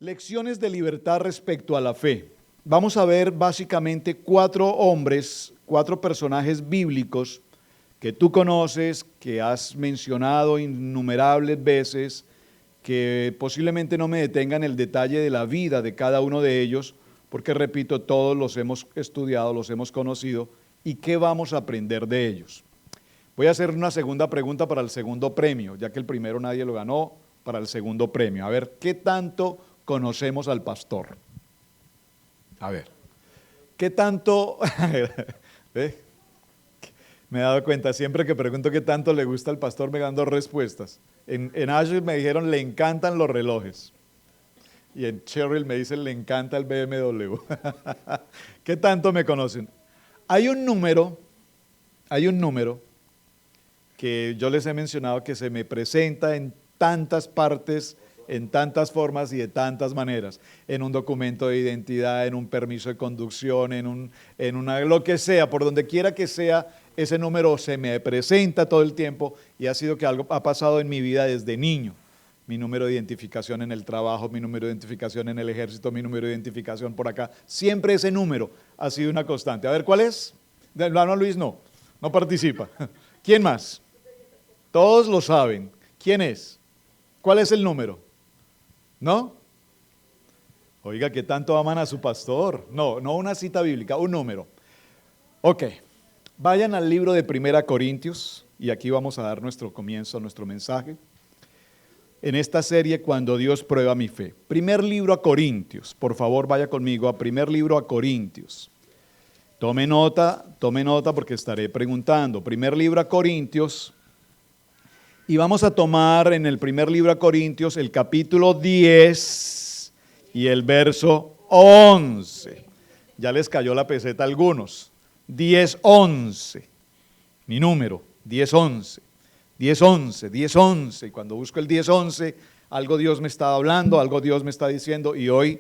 Lecciones de libertad respecto a la fe. Vamos a ver básicamente 4 hombres, 4 personajes bíblicos que tú conoces, que has mencionado innumerables veces, que posiblemente no me detenga en el detalle de la vida de cada uno de ellos, porque repito, todos los hemos estudiado, los hemos conocido, y qué vamos a aprender de ellos. Voy a hacer una segunda pregunta para el segundo premio, ya que el primero nadie lo ganó, para el segundo premio. A ver, ¿qué tanto conocemos al pastor? A ver, ¿qué tanto? ¿Ve? Me he dado cuenta, siempre que pregunto qué tanto le gusta al pastor me dan 2 respuestas. En Asheville me dijeron, le encantan los relojes. Y en Cheryl me dicen, le encanta el BMW. ¿Qué tanto me conocen? Hay un número que yo les he mencionado que se me presenta en tantas partes, en tantas formas y de tantas maneras, en un documento de identidad, en un permiso de conducción, en una lo que sea, por donde quiera que sea, ese número se me presenta todo el tiempo y ha sido que algo ha pasado en mi vida desde niño. Mi número de identificación en el trabajo, mi número de identificación en el ejército, mi número de identificación por acá, siempre ese número ha sido una constante. A ver, ¿cuál es? No, Luis no participa. ¿Quién más? Todos lo saben. ¿Quién es? ¿Cuál es el número? ¿No? Oiga, ¿qué tanto aman a su pastor? No una cita bíblica, un número. Ok, vayan al libro de 1 Corintios y aquí vamos a dar nuestro comienzo, nuestro mensaje. En esta serie, Cuando Dios prueba mi fe. Primer libro a Corintios, por favor vaya conmigo a primer libro a Corintios. Tome nota porque estaré preguntando. Primer libro a Corintios. Y vamos a tomar en el primer libro a Corintios el capítulo 10 y el verso 11. Ya les cayó la peseta a algunos. 10:11. Mi número, 10:11. 10:11, 10:11. Y cuando busco el 10:11, algo Dios me está hablando, algo Dios me está diciendo. Y hoy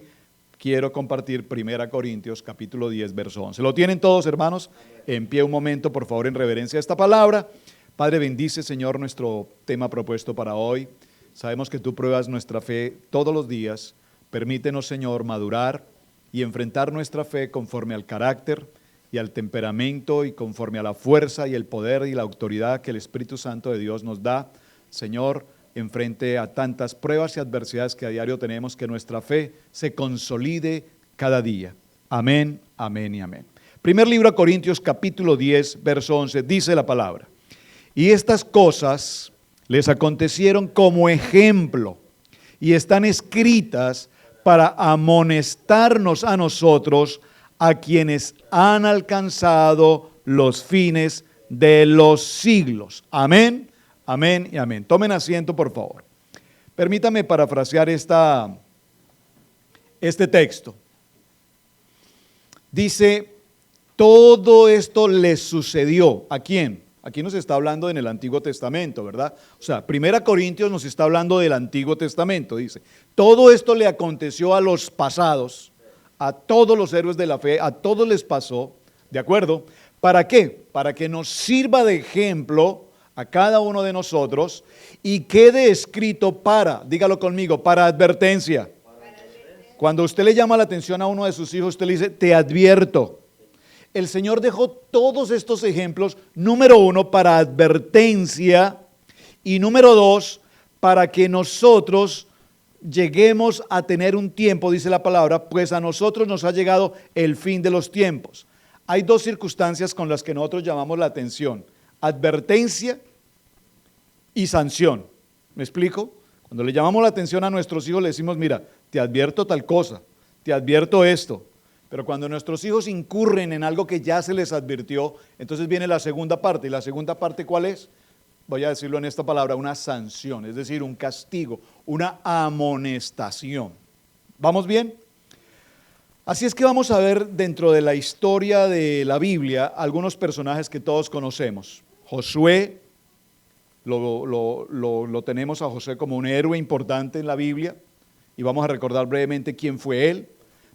quiero compartir 1 Corintios capítulo 10, verso 11. ¿Lo tienen todos, hermanos? En pie un momento, por favor, en reverencia a esta palabra. Padre, bendice, Señor, nuestro tema propuesto para hoy. Sabemos que tú pruebas nuestra fe todos los días. Permítenos, Señor, madurar y enfrentar nuestra fe conforme al carácter y al temperamento y conforme a la fuerza y el poder y la autoridad que el Espíritu Santo de Dios nos da. Señor, enfrente a tantas pruebas y adversidades que a diario tenemos, que nuestra fe se consolide cada día. Amén, amén y amén. Primer libro a Corintios, capítulo 10, verso 11, dice la palabra. Y estas cosas les acontecieron como ejemplo y están escritas para amonestarnos a nosotros, a quienes han alcanzado los fines de los siglos. Amén, amén y amén. Tomen asiento, por favor. Permítame parafrasear este texto. Dice, todo esto les sucedió. ¿A quién? Aquí nos está hablando en el Antiguo Testamento, ¿verdad? O sea, 1 Corintios nos está hablando del Antiguo Testamento, dice. Todo esto le aconteció a los pasados, a todos los héroes de la fe, a todos les pasó, ¿de acuerdo? ¿Para qué? Para que nos sirva de ejemplo a cada uno de nosotros y quede escrito para, dígalo conmigo, para advertencia. Cuando usted le llama la atención a uno de sus hijos, usted le dice, te advierto. El Señor dejó todos estos ejemplos, número 1, para advertencia y número 2, para que nosotros lleguemos a tener un tiempo, dice la palabra, pues a nosotros nos ha llegado el fin de los tiempos. Hay 2 circunstancias con las que nosotros llamamos la atención, advertencia y sanción. ¿Me explico? Cuando le llamamos la atención a nuestros hijos le decimos, mira, te advierto tal cosa, te advierto esto. Pero cuando nuestros hijos incurren en algo que ya se les advirtió, entonces viene la segunda parte. ¿Y la segunda parte cuál es? Voy a decirlo en esta palabra, una sanción, es decir, un castigo, una amonestación. ¿Vamos bien? Así es que vamos a ver dentro de la historia de la Biblia algunos personajes que todos conocemos. Josué, lo tenemos a Josué como un héroe importante en la Biblia y vamos a recordar brevemente quién fue él.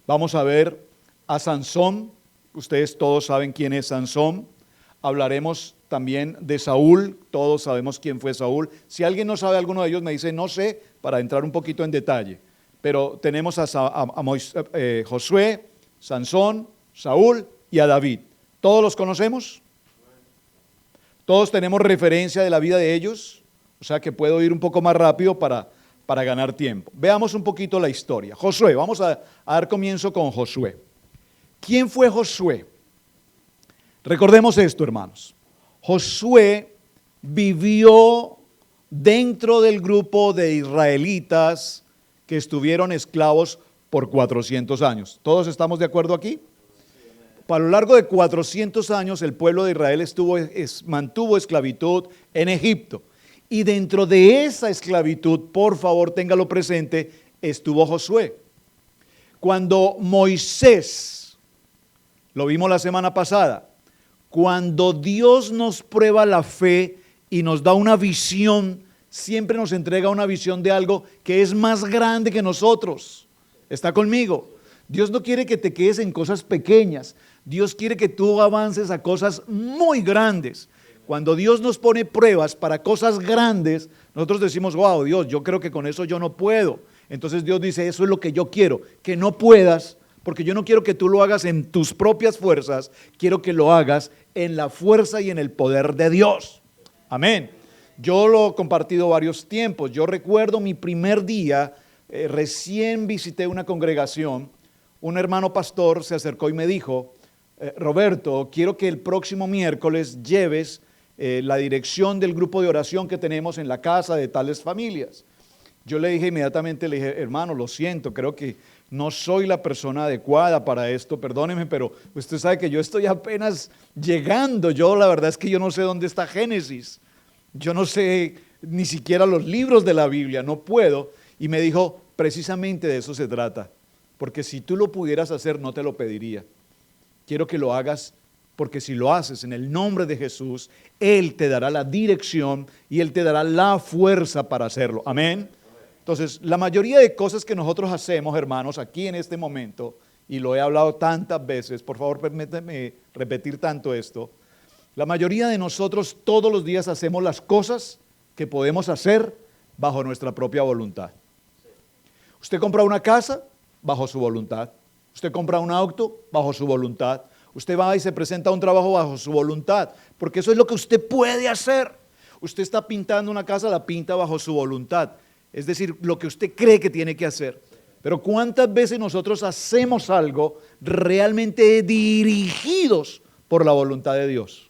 Vamos a ver a Sansón, ustedes todos saben quién es Sansón. Hablaremos también de Saúl, todos sabemos quién fue Saúl. Si alguien no sabe alguno de ellos me dice no sé, para entrar un poquito en detalle. pero tenemos a Josué, Sansón, Saúl y a David. ¿Todos los conocemos? ¿Todos tenemos referencia de la vida de ellos? O sea que puedo ir un poco más rápido para ganar tiempo. Veamos un poquito la historia. Josué, vamos a dar comienzo con Josué. ¿Quién fue Josué? Recordemos esto, hermanos. Josué vivió dentro del grupo de israelitas que estuvieron esclavos por 400 años. ¿Todos estamos de acuerdo aquí? A lo largo de 400 años el pueblo de Israel mantuvo esclavitud en Egipto. Y dentro de esa esclavitud, por favor, téngalo presente, estuvo Josué. Cuando Moisés, lo vimos la semana pasada, cuando Dios nos prueba la fe y nos da una visión, siempre nos entrega una visión de algo que es más grande que nosotros. ¿Está conmigo? Dios no quiere que te quedes en cosas pequeñas. Dios quiere que tú avances a cosas muy grandes. Cuando Dios nos pone pruebas para cosas grandes, nosotros decimos, wow, Dios, yo creo que con eso yo no puedo. Entonces Dios dice, eso es lo que yo quiero, que no puedas, porque yo no quiero que tú lo hagas en tus propias fuerzas, quiero que lo hagas en la fuerza y en el poder de Dios. Amén. Yo lo he compartido varios tiempos. Yo recuerdo mi primer día, recién visité una congregación, un hermano pastor se acercó y me dijo, Roberto, quiero que el próximo miércoles lleves la dirección del grupo de oración que tenemos en la casa de tales familias. Yo le dije inmediatamente, le dije, hermano, lo siento, creo que no soy la persona adecuada para esto, perdóneme, pero usted sabe que yo estoy apenas llegando. Yo la verdad es que yo no sé dónde está Génesis, yo no sé ni siquiera los libros de la Biblia, no puedo. Y me dijo, precisamente de eso se trata, porque si tú lo pudieras hacer no te lo pediría. Quiero que lo hagas porque si lo haces en el nombre de Jesús, Él te dará la dirección y Él te dará la fuerza para hacerlo. Amén. Entonces, la mayoría de cosas que nosotros hacemos, hermanos, aquí en este momento, y lo he hablado tantas veces, por favor permíteme repetir tanto esto, la mayoría de nosotros todos los días hacemos las cosas que podemos hacer bajo nuestra propia voluntad. Usted compra una casa bajo su voluntad. Usted compra un auto bajo su voluntad. Usted va y se presenta a un trabajo bajo su voluntad, porque eso es lo que usted puede hacer. Usted está pintando una casa, la pinta bajo su voluntad. Es decir, lo que usted cree que tiene que hacer. Pero ¿cuántas veces nosotros hacemos algo realmente dirigidos por la voluntad de Dios?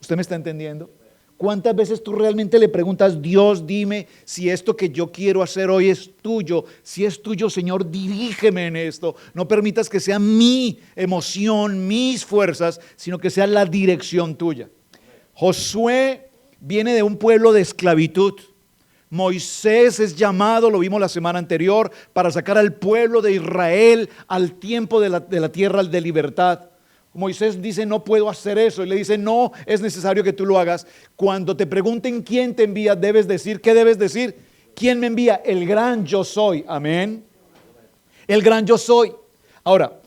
¿Usted me está entendiendo? ¿Cuántas veces tú realmente le preguntas, Dios, dime si esto que yo quiero hacer hoy es tuyo? Si es tuyo, Señor, dirígeme en esto. No permitas que sea mi emoción, mis fuerzas, sino que sea la dirección tuya. Josué viene de un pueblo de esclavitud. Moisés es llamado, lo vimos la semana anterior, para sacar al pueblo de Israel al tiempo de la tierra de libertad. Moisés dice, no puedo hacer eso. Y le dice, no, es necesario que tú lo hagas. Cuando te pregunten quién te envía, debes decir, ¿qué debes decir? ¿Quién me envía? El gran yo soy. Amén. El gran yo soy. Ahora,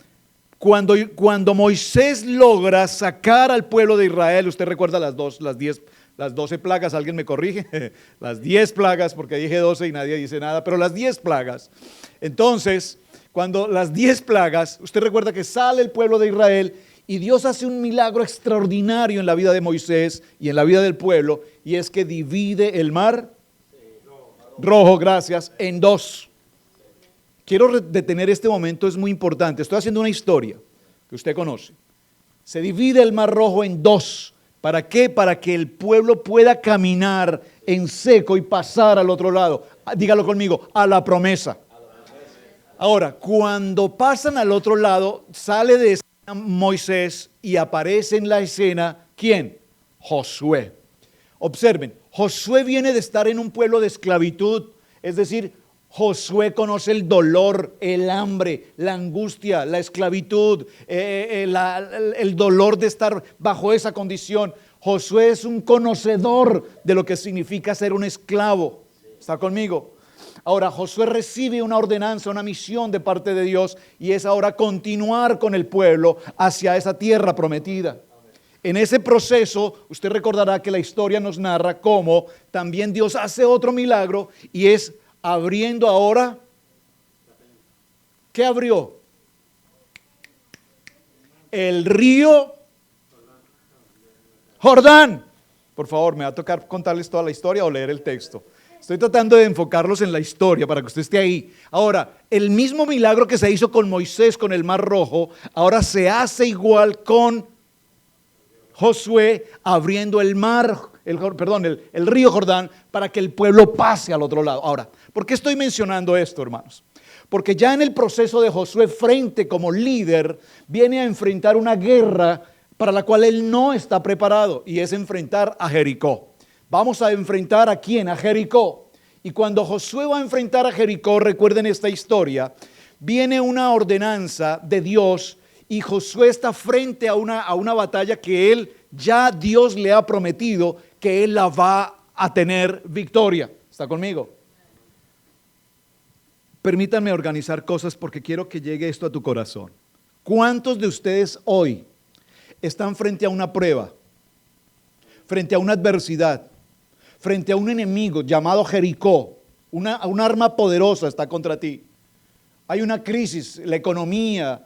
cuando Moisés logra sacar al pueblo de Israel, usted recuerda las 12 plagas, ¿alguien me corrige? Las 10 plagas, porque dije 12 y nadie dice nada, pero las 10 plagas. Entonces, cuando las 10 plagas, usted recuerda que sale el pueblo de Israel y Dios hace un milagro extraordinario en la vida de Moisés y en la vida del pueblo, y es que divide el mar rojo, gracias, en dos. Quiero detener este momento, es muy importante. Estoy haciendo una historia que usted conoce. Se divide el mar rojo en dos. ¿Para qué? Para que el pueblo pueda caminar en seco y pasar al otro lado. Dígalo conmigo, a la promesa. Ahora, cuando pasan al otro lado, sale de escena Moisés y aparece en la escena, ¿quién? Josué. Observen, Josué viene de estar en un pueblo de esclavitud, es decir, Josué conoce el dolor, el hambre, la angustia, la esclavitud, el dolor de estar bajo esa condición. Josué es un conocedor de lo que significa ser un esclavo. ¿Está conmigo? Ahora, Josué recibe una ordenanza, una misión de parte de Dios, y es ahora continuar con el pueblo hacia esa tierra prometida. En ese proceso, usted recordará que la historia nos narra cómo también Dios hace otro milagro, y es abriendo ahora ¿Qué abrió? El río Jordán. Por favor, me va a tocar contarles toda la historia o leer el texto. Estoy tratando de enfocarlos en la historia para que usted esté ahí. Ahora, el mismo milagro que se hizo con Moisés con el Mar Rojo, ahora se hace igual con Josué abriendo el río Jordán para que el pueblo pase al otro lado. Ahora, ¿por qué estoy mencionando esto, hermanos? Porque ya en el proceso de Josué frente como líder, viene a enfrentar una guerra para la cual él no está preparado, y es enfrentar a Jericó. Vamos a enfrentar ¿a quién? A Jericó. Y cuando Josué va a enfrentar a Jericó, recuerden esta historia, viene una ordenanza de Dios y Josué está frente a una batalla que Dios le ha prometido que él la va a tener victoria. ¿Está conmigo? Permítanme organizar cosas porque quiero que llegue esto a tu corazón. ¿Cuántos de ustedes hoy están frente a una prueba, frente a una adversidad, frente a un enemigo llamado Jericó? Un arma poderosa está contra ti. Hay una crisis, la economía,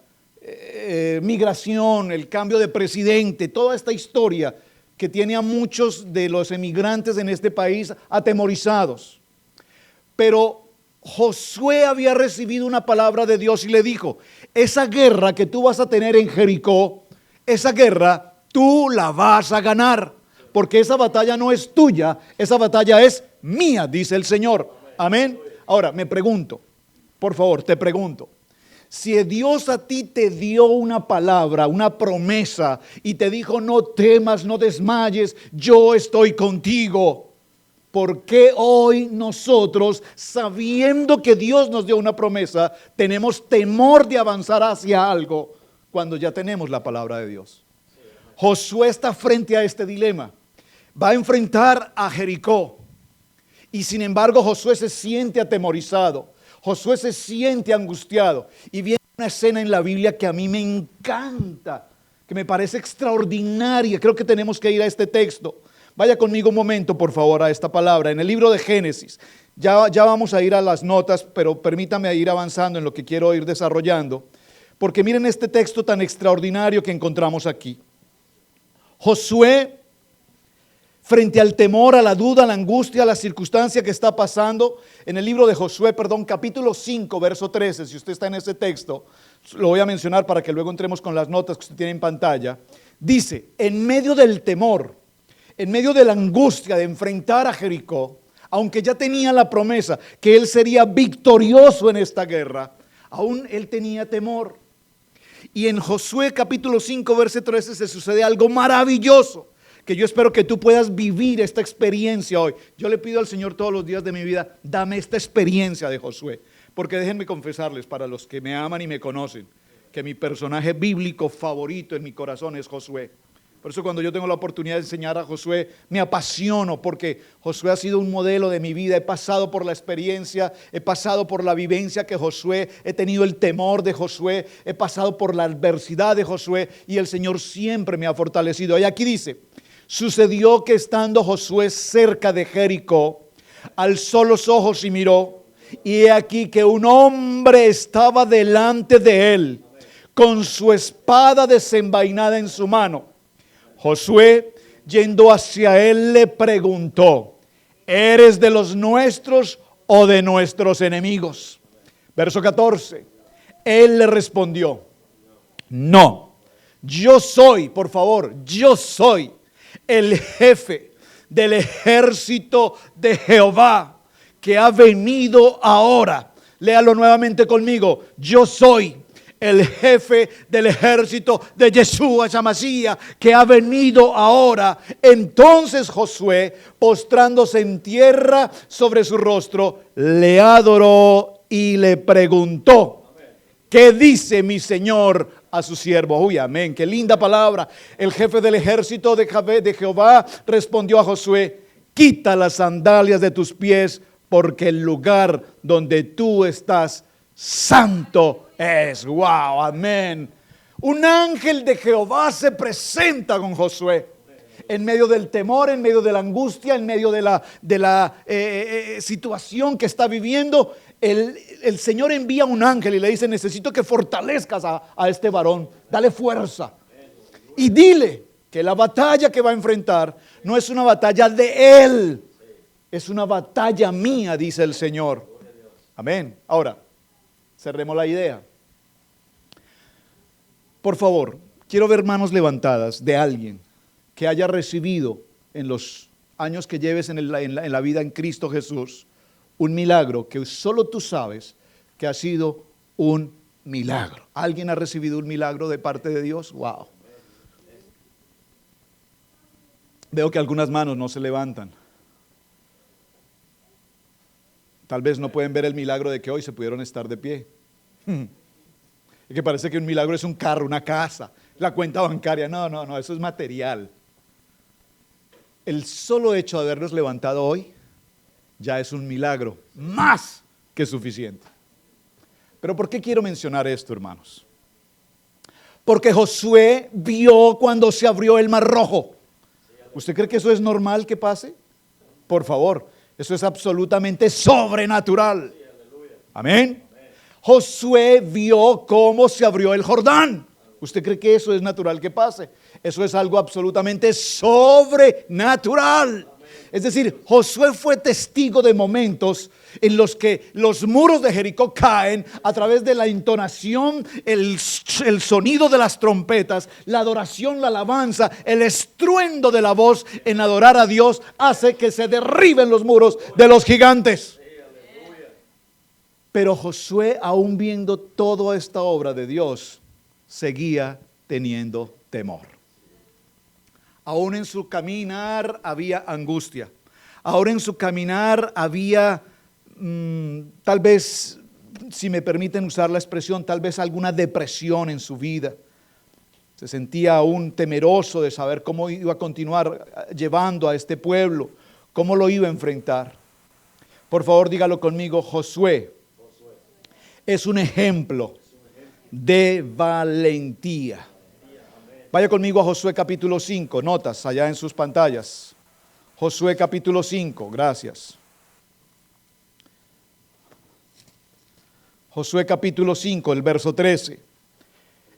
migración, el cambio de presidente, toda esta historia que tiene a muchos de los emigrantes en este país atemorizados. Pero Josué había recibido una palabra de Dios y le dijo: esa guerra que tú vas a tener en Jericó, esa guerra tú la vas a ganar, porque esa batalla no es tuya, esa batalla es mía, dice el Señor. Amén. Ahora me pregunto, por favor, te pregunto, si Dios a ti te dio una palabra, una promesa, y te dijo: no temas, no desmayes, yo estoy contigo, ¿por qué hoy nosotros, sabiendo que Dios nos dio una promesa, tenemos temor de avanzar hacia algo cuando ya tenemos la palabra de Dios? Josué está frente a este dilema. Va a enfrentar a Jericó. Y sin embargo Josué se siente atemorizado. Josué se siente angustiado. Y viene una escena en la Biblia que a mí me encanta, que me parece extraordinaria. Creo que tenemos que ir a este texto. Vaya conmigo un momento, por favor, a esta palabra. En el libro de Génesis. Ya vamos a ir a las notas, pero permítame ir avanzando en lo que quiero ir desarrollando. Porque miren este texto tan extraordinario que encontramos aquí. Josué, frente al temor, a la duda, a la angustia, a la circunstancia que está pasando, en el libro de Josué, capítulo 5, verso 13, si usted está en ese texto, lo voy a mencionar para que luego entremos con las notas que usted tiene en pantalla. Dice: en medio del temor, en medio de la angustia de enfrentar a Jericó, aunque ya tenía la promesa que él sería victorioso en esta guerra, aún él tenía temor. Y en Josué capítulo 5, verso 13 se sucede algo maravilloso, que yo espero que tú puedas vivir esta experiencia hoy. Yo le pido al Señor todos los días de mi vida: dame esta experiencia de Josué. Porque déjenme confesarles, para los que me aman y me conocen, que mi personaje bíblico favorito en mi corazón es Josué. Por eso cuando yo tengo la oportunidad de enseñar a Josué, me apasiono, porque Josué ha sido un modelo de mi vida. He pasado por la experiencia, he pasado por la vivencia que Josué, he tenido el temor de Josué, he pasado por la adversidad de Josué, y el Señor siempre me ha fortalecido. Y aquí dice: sucedió que estando Josué cerca de Jericó, alzó los ojos y miró, y he aquí que un hombre estaba delante de él, con su espada desenvainada en su mano. Josué, yendo hacia él, le preguntó: ¿eres de los nuestros o de nuestros enemigos? Verso 14. Él le respondió: no, yo soy, por favor, yo soy el jefe del ejército de Jehová, que ha venido ahora. Léalo nuevamente conmigo: yo soy el jefe del ejército de Yeshua HaMashiach, que ha venido ahora. Entonces Josué, postrándose en tierra sobre su rostro, le adoró y le preguntó: ¿qué dice mi señor a su siervo? Uy, amén, qué linda palabra. El jefe del ejército de Jehová respondió a Josué: quita las sandalias de tus pies, porque el lugar donde tú estás santo es. Wow, amén. Un ángel de Jehová se presenta con Josué en medio del temor, en medio de la angustia, en medio de la situación que está viviendo. el Señor envía un ángel y le dice, necesito que fortalezcas a este varón, dale fuerza. Y dile que la batalla que va a enfrentar no es una batalla de él, es una batalla mía, dice el Señor. Amén. Ahora, cerremos la idea. Por favor, quiero ver manos levantadas de alguien que haya recibido en los años que lleves en la vida en Cristo Jesús un milagro que solo tú sabes que ha sido un milagro. ¿Alguien ha recibido un milagro de parte de Dios? Wow. Veo que algunas manos no se levantan. Tal vez no pueden ver el milagro de que hoy se pudieron estar de pie. Es que parece que un milagro es un carro, una casa, la cuenta bancaria. No, eso es material. El solo hecho de habernos levantado hoy ya es un milagro más que suficiente. Pero ¿por qué quiero mencionar esto, hermanos? Porque Josué vio cuando se abrió el Mar Rojo. ¿Usted cree que eso es normal que pase? Por favor, eso es absolutamente sobrenatural. Amén. Josué vio cómo se abrió el Jordán. ¿Usted cree que eso es natural que pase? Eso es algo absolutamente sobrenatural. Es decir, Josué fue testigo de momentos en los que los muros de Jericó caen a través de la entonación, el sonido de las trompetas, la adoración, la alabanza, el estruendo de la voz en adorar a Dios hace que se derriben los muros de los gigantes. Pero Josué, aún viendo toda esta obra de Dios, seguía teniendo temor. Aún en su caminar había angustia. Aún en su caminar había, tal vez, si me permiten usar la expresión, tal vez alguna depresión en su vida. Se sentía aún temeroso de saber cómo iba a continuar llevando a este pueblo, cómo lo iba a enfrentar. Por favor, dígalo conmigo, Josué es un ejemplo de valentía. Vaya conmigo a Josué capítulo 5, notas allá en sus pantallas. Josué capítulo 5, gracias. Josué capítulo 5, el verso 13.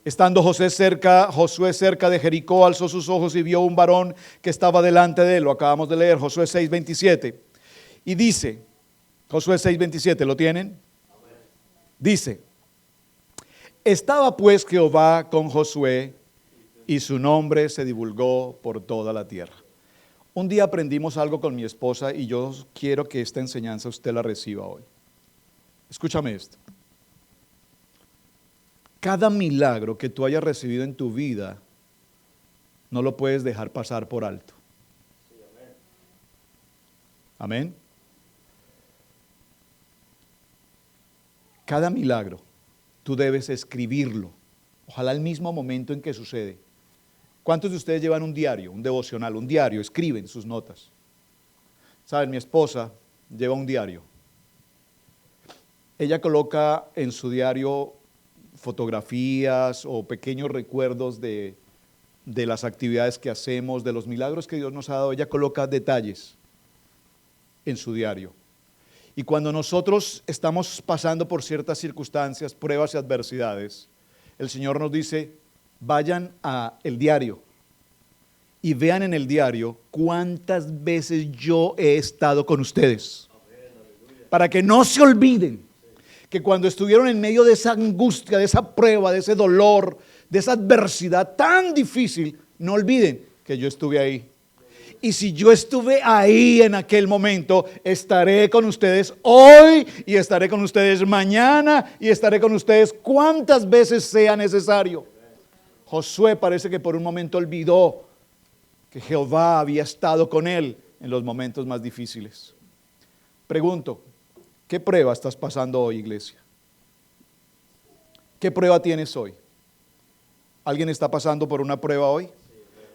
Estando Josué cerca de Jericó, alzó sus ojos y vio un varón que estaba delante de él. Lo acabamos de leer, Josué 6, 27. Y dice, Josué 6, 27, ¿lo tienen? Dice, estaba pues Jehová con Josué y su nombre se divulgó por toda la tierra. Un día aprendimos algo con mi esposa y yo quiero que esta enseñanza usted la reciba hoy. Escúchame esto. Cada milagro que tú hayas recibido en tu vida no lo puedes dejar pasar por alto. Amén. Cada milagro tú debes escribirlo, ojalá al mismo momento en que sucede. ¿Cuántos de ustedes llevan un diario, un devocional, un diario? Escriben sus notas. Saben, mi esposa lleva un diario. Ella coloca en su diario fotografías o pequeños recuerdos de las actividades que hacemos, de los milagros que Dios nos ha dado. Ella coloca detalles en su diario. Y cuando nosotros estamos pasando por ciertas circunstancias, pruebas y adversidades, el Señor nos dice, vayan al diario y vean en el diario cuántas veces yo he estado con ustedes. Para que no se olviden que cuando estuvieron en medio de esa angustia, de esa prueba, de ese dolor, de esa adversidad tan difícil, no olviden que yo estuve ahí. Y si yo estuve ahí en aquel momento, estaré con ustedes hoy y estaré con ustedes mañana y estaré con ustedes cuantas veces sea necesario. Josué parece que por un momento olvidó que Jehová había estado con él en los momentos más difíciles. Pregunto, ¿qué prueba estás pasando hoy, iglesia? ¿Qué prueba tienes hoy? ¿Alguien está pasando por una prueba hoy?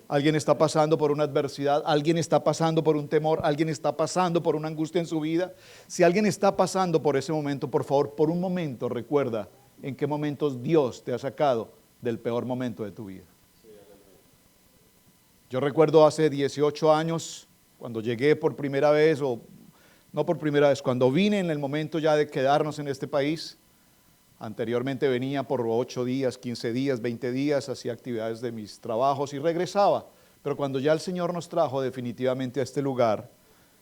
¿Alguien está pasando por una adversidad? ¿Alguien está pasando por un temor? ¿Alguien está pasando por una angustia en su vida? Si alguien está pasando por ese momento, por favor, por un momento recuerda en qué momentos Dios te ha sacado del peor momento de tu vida. Yo recuerdo hace 18 años, cuando llegué por primera vez, o no por primera vez, cuando vine en el momento ya de quedarnos en este país, anteriormente venía por 8 días, 15 días, 20 días, hacía actividades de mis trabajos y regresaba. Pero cuando ya el Señor nos trajo definitivamente a este lugar,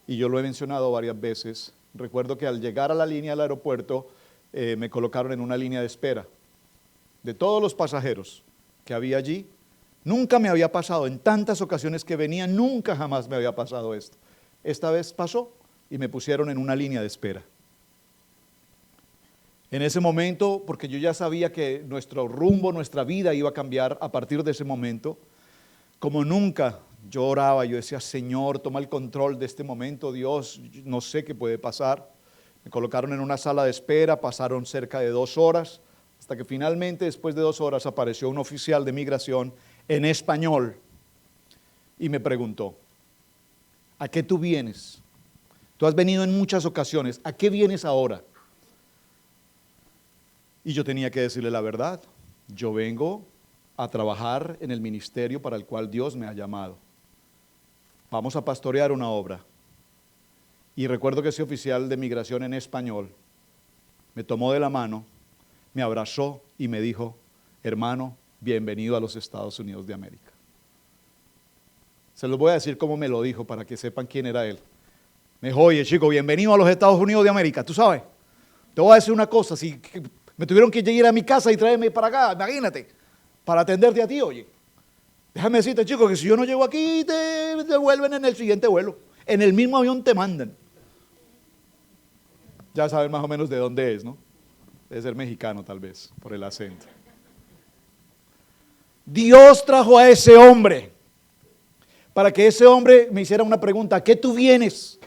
y yo lo he mencionado varias veces, recuerdo que al llegar a la línea del aeropuerto, me colocaron en una línea de espera. De todos los pasajeros que había allí, nunca me había pasado, en tantas ocasiones que venía, nunca jamás me había pasado esto. Esta vez pasó y me pusieron en una línea de espera. En ese momento, porque yo ya sabía que nuestro rumbo, nuestra vida iba a cambiar a partir de ese momento, como nunca yo oraba, yo decía, Señor, toma el control de este momento, Dios, no sé qué puede pasar. Me colocaron en una sala de espera, pasaron cerca de 2 horas, hasta que finalmente, después de 2 horas, apareció un oficial de migración en español y me preguntó, ¿a qué tú vienes? Tú has venido en muchas ocasiones, ¿a qué vienes ahora? Y yo tenía que decirle la verdad, yo vengo a trabajar en el ministerio para el cual Dios me ha llamado. Vamos a pastorear una obra. Y recuerdo que ese oficial de migración en español me tomó de la mano, me abrazó y me dijo, hermano, bienvenido a los Estados Unidos de América. Se los voy a decir cómo me lo dijo para que sepan quién era él. Me dijo, oye chico, bienvenido a los Estados Unidos de América, tú sabes, te voy a decir una cosa, si me tuvieron que ir a mi casa y traerme para acá, imagínate, para atenderte a ti, oye. Déjame decirte, chico, que si yo no llego aquí, te devuelven en el siguiente vuelo. En el mismo avión te mandan. Ya saben más o menos de dónde es, ¿no? Debe ser mexicano tal vez, por el acento. Dios trajo a ese hombre para que ese hombre me hiciera una pregunta, ¿a qué tú vienes?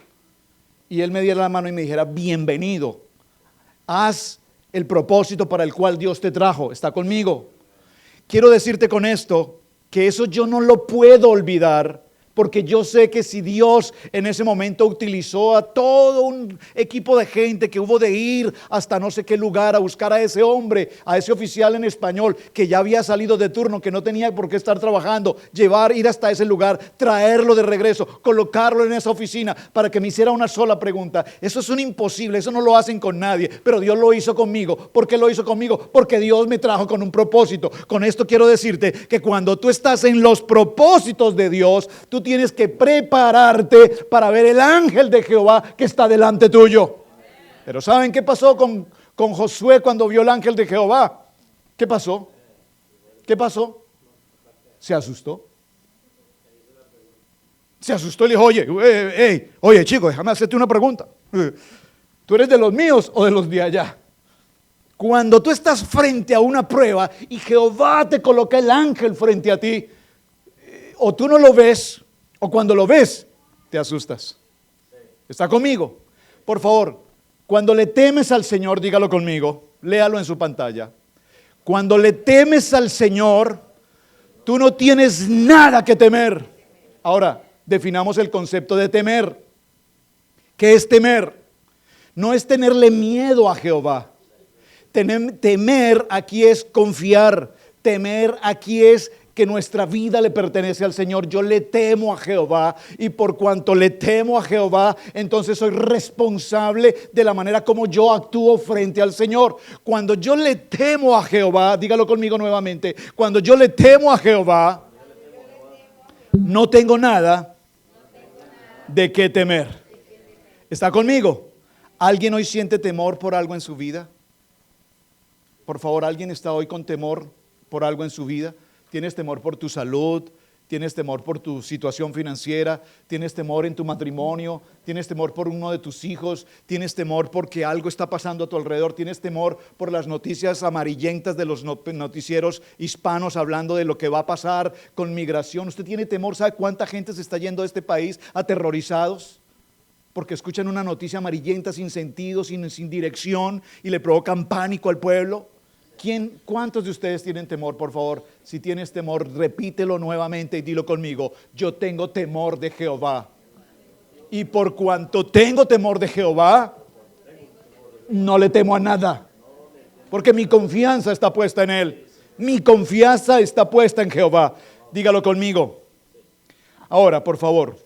Y él me diera la mano y me dijera, bienvenido, haz el propósito para el cual Dios te trajo, está conmigo. Quiero decirte con esto, que eso yo no lo puedo olvidar, porque yo sé que si Dios en ese momento utilizó a todo un equipo de gente que hubo de ir hasta no sé qué lugar a buscar a ese hombre, a ese oficial en español que ya había salido de turno, que no tenía por qué estar trabajando, ir hasta ese lugar, traerlo de regreso, colocarlo en esa oficina para que me hiciera una sola pregunta. Eso es un imposible, eso no lo hacen con nadie, pero Dios lo hizo conmigo. ¿Por qué lo hizo conmigo? Porque Dios me trajo con un propósito. Con esto quiero decirte que cuando tú estás en los propósitos de Dios, tú tienes que prepararte para ver el ángel de Jehová que está delante tuyo. Pero ¿saben qué pasó con Josué cuando vio el ángel de Jehová? ¿Qué pasó? ¿Qué pasó? Se asustó. Se asustó y le dijo, oye chico, déjame hacerte una pregunta. ¿Tú eres de los míos o de los de allá? Cuando tú estás frente a una prueba y Jehová te coloca el ángel frente a ti, o tú no lo ves, o cuando lo ves, te asustas. ¿Está conmigo? Por favor, cuando le temes al Señor, dígalo conmigo, léalo en su pantalla. Cuando le temes al Señor, tú no tienes nada que temer. Ahora, definamos el concepto de temer. ¿Qué es temer? No es tenerle miedo a Jehová. Temer aquí es confiar. Temer aquí es que nuestra vida le pertenece al Señor. Yo le temo a Jehová y por cuanto le temo a Jehová, entonces soy responsable de la manera como yo actúo frente al Señor. Cuando yo le temo a Jehová, dígalo conmigo nuevamente, cuando yo le temo a Jehová, no tengo nada de qué temer. ¿Está conmigo? ¿Alguien hoy siente temor por algo en su vida? Por favor, ¿alguien está hoy con temor por algo en su vida? ¿Tienes temor por tu salud? ¿Tienes temor por tu situación financiera? ¿Tienes temor en tu matrimonio? ¿Tienes temor por uno de tus hijos? ¿Tienes temor porque algo está pasando a tu alrededor? ¿Tienes temor por las noticias amarillentas de los noticieros hispanos hablando de lo que va a pasar con migración? ¿Usted tiene temor? ¿Sabe cuánta gente se está yendo de este país aterrorizados? Porque escuchan una noticia amarillenta sin sentido, sin dirección y le provocan pánico al pueblo. ¿Cuántos de ustedes tienen temor? Por favor, si tienes temor, repítelo nuevamente y dilo conmigo. Yo tengo temor de Jehová. Y por cuanto tengo temor de Jehová, no le temo a nada. Porque mi confianza está puesta en Él. Mi confianza está puesta en Jehová. Dígalo conmigo. Ahora, por favor.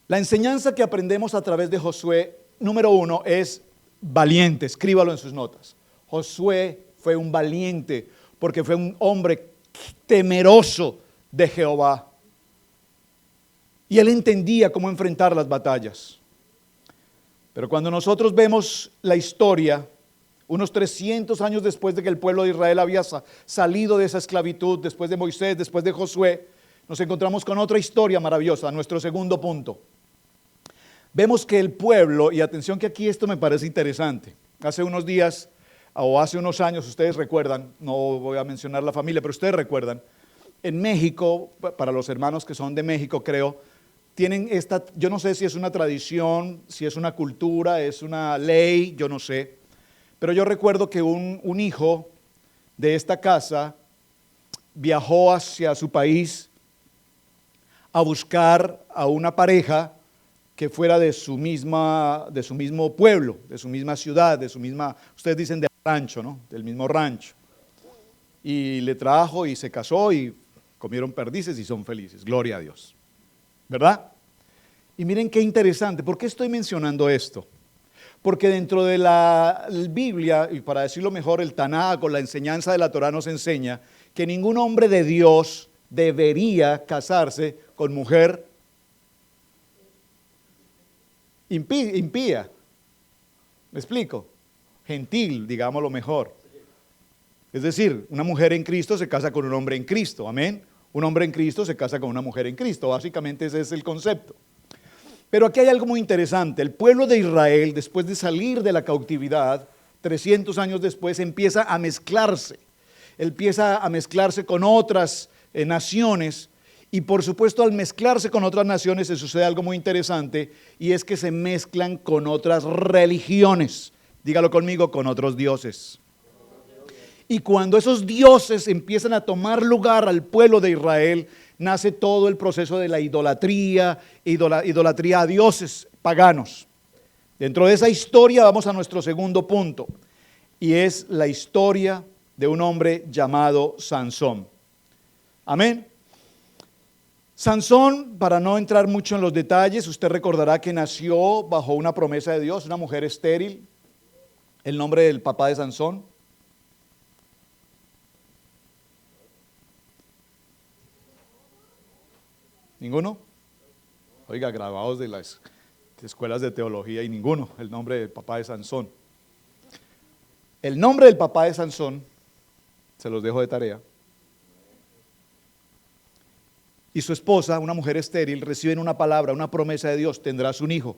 La enseñanza que aprendemos a través de Josué, número 1, es valiente. Escríbalo en sus notas. Josué fue un valiente porque fue un hombre temeroso de Jehová. Y él entendía cómo enfrentar las batallas. Pero cuando nosotros vemos la historia, unos 300 años después de que el pueblo de Israel había salido de esa esclavitud, después de Moisés, después de Josué, nos encontramos con otra historia maravillosa, nuestro segundo punto. Vemos que el pueblo, y atención que aquí esto me parece interesante, hace unos días o hace unos años, ustedes recuerdan, no voy a mencionar la familia, pero ustedes recuerdan, en México, para los hermanos que son de México creo, tienen esta, yo no sé si es una tradición, si es una cultura, es una ley, yo no sé, pero yo recuerdo que un hijo de esta casa viajó hacia su país a buscar a una pareja que fuera de su mismo pueblo, de su misma ciudad, de su misma, ustedes dicen del rancho, ¿no? Del mismo rancho. Y le trajo y se casó y comieron perdices y son felices, gloria a Dios. ¿Verdad? Y miren qué interesante, ¿por qué estoy mencionando esto? Porque dentro de la Biblia, y para decirlo mejor, el Tanaj o la enseñanza de la Torah nos enseña que ningún hombre de Dios debería casarse con mujer impía. ¿Me explico? Gentil, digámoslo mejor. Es decir, una mujer en Cristo se casa con un hombre en Cristo, amén. Un hombre en Cristo se casa con una mujer en Cristo, básicamente ese es el concepto. Pero aquí hay algo muy interesante, el pueblo de Israel, después de salir de la cautividad, 300 años después, empieza a mezclarse con otras naciones, y por supuesto al mezclarse con otras naciones se sucede algo muy interesante, y es que se mezclan con otras religiones, dígalo conmigo, con otros dioses. Y cuando esos dioses empiezan a tomar lugar al pueblo de Israel, nace todo el proceso de la idolatría a dioses paganos. Dentro de esa historia vamos a nuestro segundo punto, y es la historia de un hombre llamado Sansón. Amén. Sansón, para no entrar mucho en los detalles, usted recordará que nació bajo una promesa de Dios, una mujer estéril. El nombre del papá de Sansón. ¿Ninguno? Oiga, grabados de las escuelas de teología y ninguno, el nombre del papá de Sansón. El nombre del papá de Sansón, se los dejo de tarea, y su esposa, una mujer estéril, reciben una palabra, una promesa de Dios: tendrás un hijo,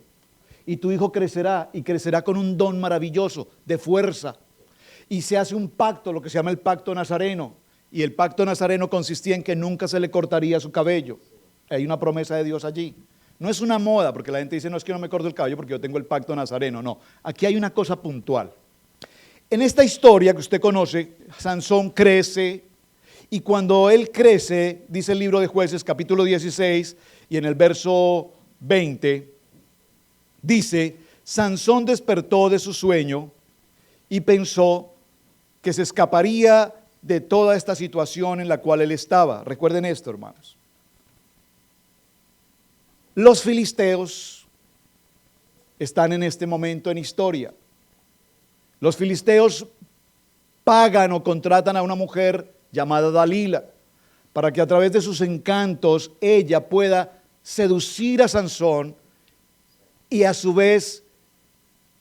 y tu hijo crecerá, y crecerá con un don maravilloso de fuerza, y se hace un pacto, lo que se llama el pacto nazareno, y el pacto nazareno consistía en que nunca se le cortaría su cabello. Hay una promesa de Dios allí. No es una moda, porque la gente dice, no, es que no me corto el cabello porque yo tengo el pacto nazareno. No, aquí hay una cosa puntual. En esta historia que usted conoce, Sansón crece, y cuando él crece, dice el libro de Jueces, capítulo 16, y en el verso 20, dice, Sansón despertó de su sueño y pensó que se escaparía de toda esta situación en la cual él estaba. Recuerden esto, hermanos. Los filisteos están en este momento en historia. Los filisteos pagan o contratan a una mujer llamada Dalila para que a través de sus encantos ella pueda seducir a Sansón y a su vez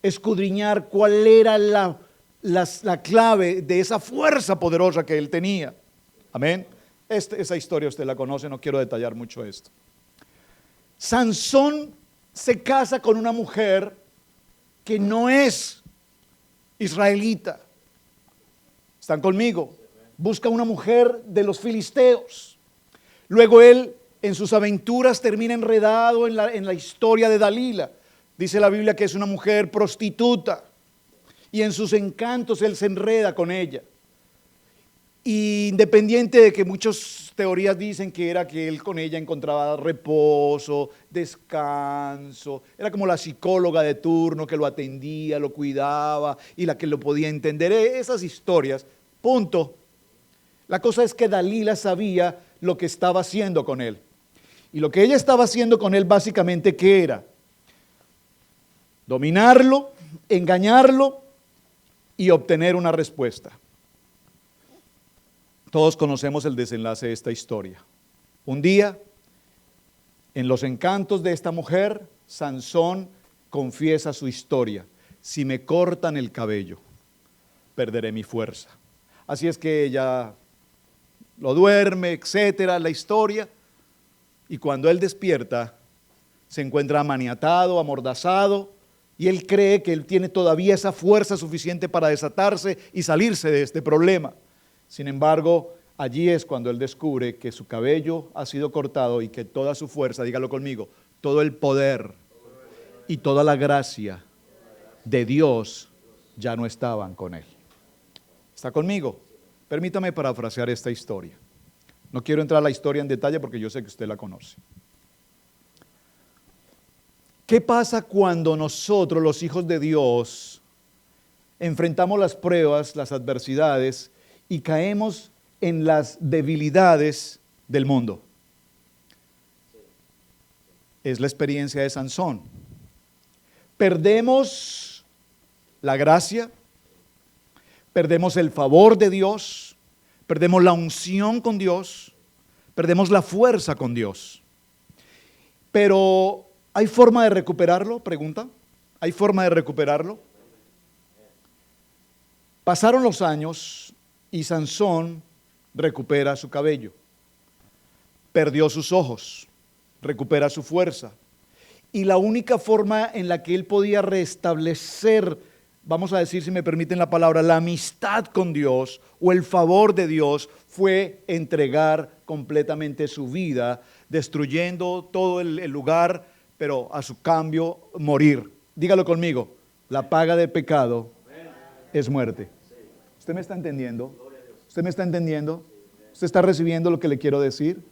escudriñar cuál era la clave de esa fuerza poderosa que él tenía. Amén. Esa historia usted la conoce, no quiero detallar mucho esto. Sansón se casa con una mujer que no es israelita. ¿Están conmigo? Busca una mujer de los filisteos. Luego él en sus aventuras termina enredado en la historia de Dalila. Dice la Biblia que es una mujer prostituta y en sus encantos él se enreda con ella. Y independiente de que muchas teorías dicen que era que él con ella encontraba reposo, descanso, era como la psicóloga de turno que lo atendía, lo cuidaba y la que lo podía entender, esas historias, punto. La cosa es que Dalila sabía lo que estaba haciendo con él. Y lo que ella estaba haciendo con él básicamente, ¿qué era? Dominarlo, engañarlo y obtener una respuesta. Todos conocemos el desenlace de esta historia. Un día, en los encantos de esta mujer, Sansón confiesa su historia. Si me cortan el cabello, perderé mi fuerza. Así es que ella lo duerme, etcétera, la historia. Y cuando él despierta, se encuentra maniatado, amordazado, y él cree que él tiene todavía esa fuerza suficiente para desatarse y salirse de este problema. Sin embargo, allí es cuando él descubre que su cabello ha sido cortado y que toda su fuerza, dígalo conmigo, todo el poder y toda la gracia de Dios ya no estaban con él. ¿Está conmigo? Permítame parafrasear esta historia. No quiero entrar a la historia en detalle porque yo sé que usted la conoce. ¿Qué pasa cuando nosotros, los hijos de Dios, enfrentamos las pruebas, las adversidades y caemos en las debilidades del mundo? Es la experiencia de Sansón. Perdemos la gracia, perdemos el favor de Dios, perdemos la unción con Dios, perdemos la fuerza con Dios. Pero, ¿hay forma de recuperarlo? Pregunta. ¿Hay forma de recuperarlo? Pasaron los años y Sansón recupera su cabello, perdió sus ojos, recupera su fuerza. Y la única forma en la que él podía restablecer, vamos a decir, si me permiten la palabra, la amistad con Dios o el favor de Dios, fue entregar completamente su vida, destruyendo todo el lugar, pero a su cambio morir. Dígalo conmigo, la paga del pecado es muerte. ¿Usted me está entendiendo? ¿Usted me está entendiendo? ¿Usted está recibiendo lo que le quiero decir?